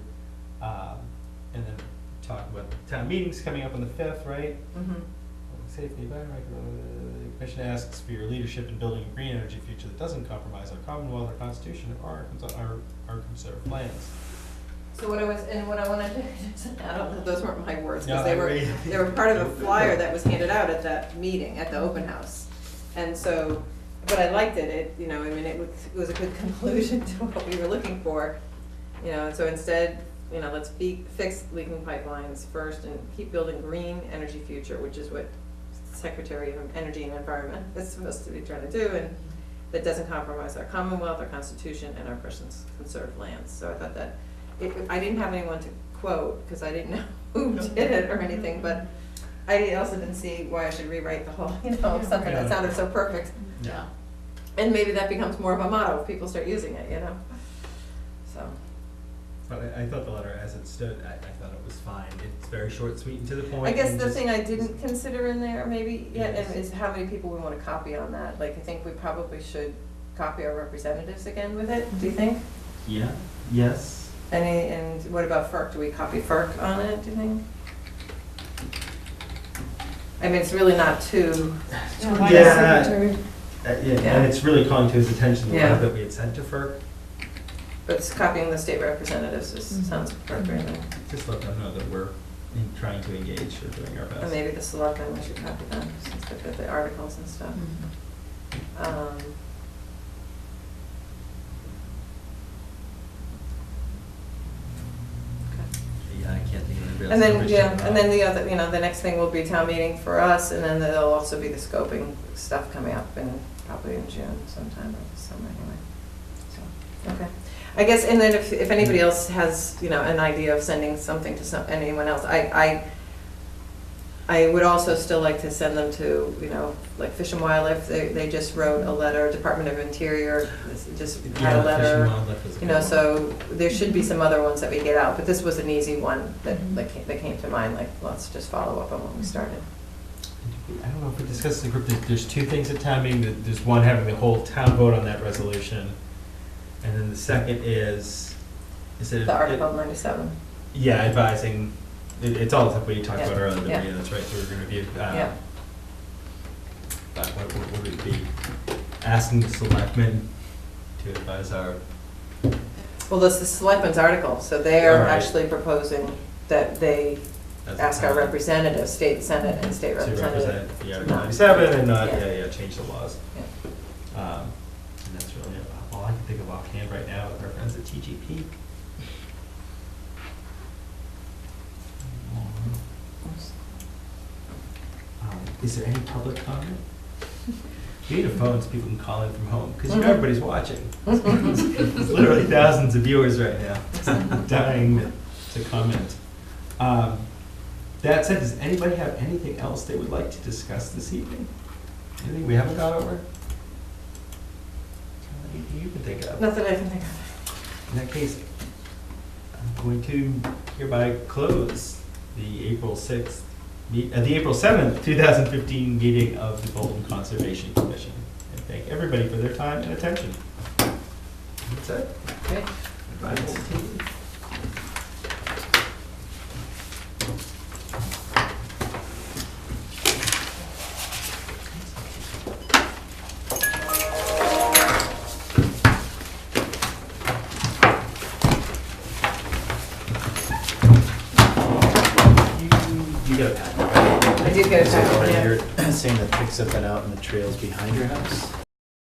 and then talk about town meetings coming up on the 5th, right? Mm-hmm. Safety, environment, the commission asks for your leadership in building a green energy future that doesn't compromise our Commonwealth, our Constitution, or our conserved plans. So what I wanted to, I don't know, those weren't my words, No, because I they agree. were part of a flyer that was handed out at that meeting, at the open house. And so, but I liked it, it was a good conclusion to what we were looking for, and so instead, let's fix leaking pipelines first and keep building green energy future, which is what Secretary of Energy and Environment is supposed to be trying to do, and that doesn't compromise our Commonwealth, our Constitution, and our person's conserved lands. So I thought that, I didn't have anyone to quote, because I didn't know who did it or anything, but I also didn't see why I should rewrite the whole, something that sounded so perfect. Yeah. And maybe that becomes more of a motto if people start using it, so. But I thought the letter as it stood, I thought it was fine. It's very short, sweet, and to the point. I guess and the just- thing I didn't consider in there maybe yet Yes. is how many people we wanna copy on that. Like, I think we probably should copy our representatives again with it, do you think? Yeah, yes. And what about FERC? Do we copy FERC on it, do you think? I mean, it's really not too, Yeah. Secretary. Yeah. And it's really calling to his attention the Yeah. letter that we had sent to FERC. but it's copying the state representatives sounds appropriate. Just let them know that we're trying to engage or doing our best. And maybe the selectmen, we should copy them, since they've got the articles and stuff. else. And then, Nobody's yeah, showing and up. then the other, the next thing will be town meeting for us, and then there'll also be the scoping stuff coming up probably in June sometime or the summer anyway. So, okay. I guess, and then if anybody else has, an idea of sending something to anyone else, I would also still like to send them to, like Fish and Wildlife, they just wrote a letter, Department of Interior, just had a Yeah, Fish and letter. Wildlife is a good one. So there should be some other ones that we get out, but this was an easy one that, Mhm. that came to mind, like, let's just follow up on what we started. I don't know if we discussed the group, there's two things at town meeting, there's one having the whole town vote on that resolution. And then the second is it? The Article 97. Yeah, advising, it's all the stuff we talked Yeah, about earlier, yeah. that's right, so we're gonna review, Yeah. what would it be? Asking the selectmen to advise our, Well, this is the Selectmen's article, so they're Alright. actually proposing that they as a ask our town representatives, state senate and state to representative. represent the Article not- 97 and not, Yeah. change the laws. Yeah. And that's really all I can think of offhand right now with our friends at TGP. Is there any public comment? We need a phone so people can call in from home, because Mhm. everybody's watching. There's literally thousands of viewers right now, dying to comment. That said, does anybody have anything else they would like to discuss this evening? Anything we haven't gone over? Anything you can think of? Not that I can think of. In that case, I'm going to hereby close the April 6th, the April 7th, 2015 meeting of the Bolton Conservation Commission. And thank everybody for their time and attention. That's it. Great. Bye. You got a packet, right? I do get a So packet, yeah. you're saying the pigs have been out in the trails behind your house?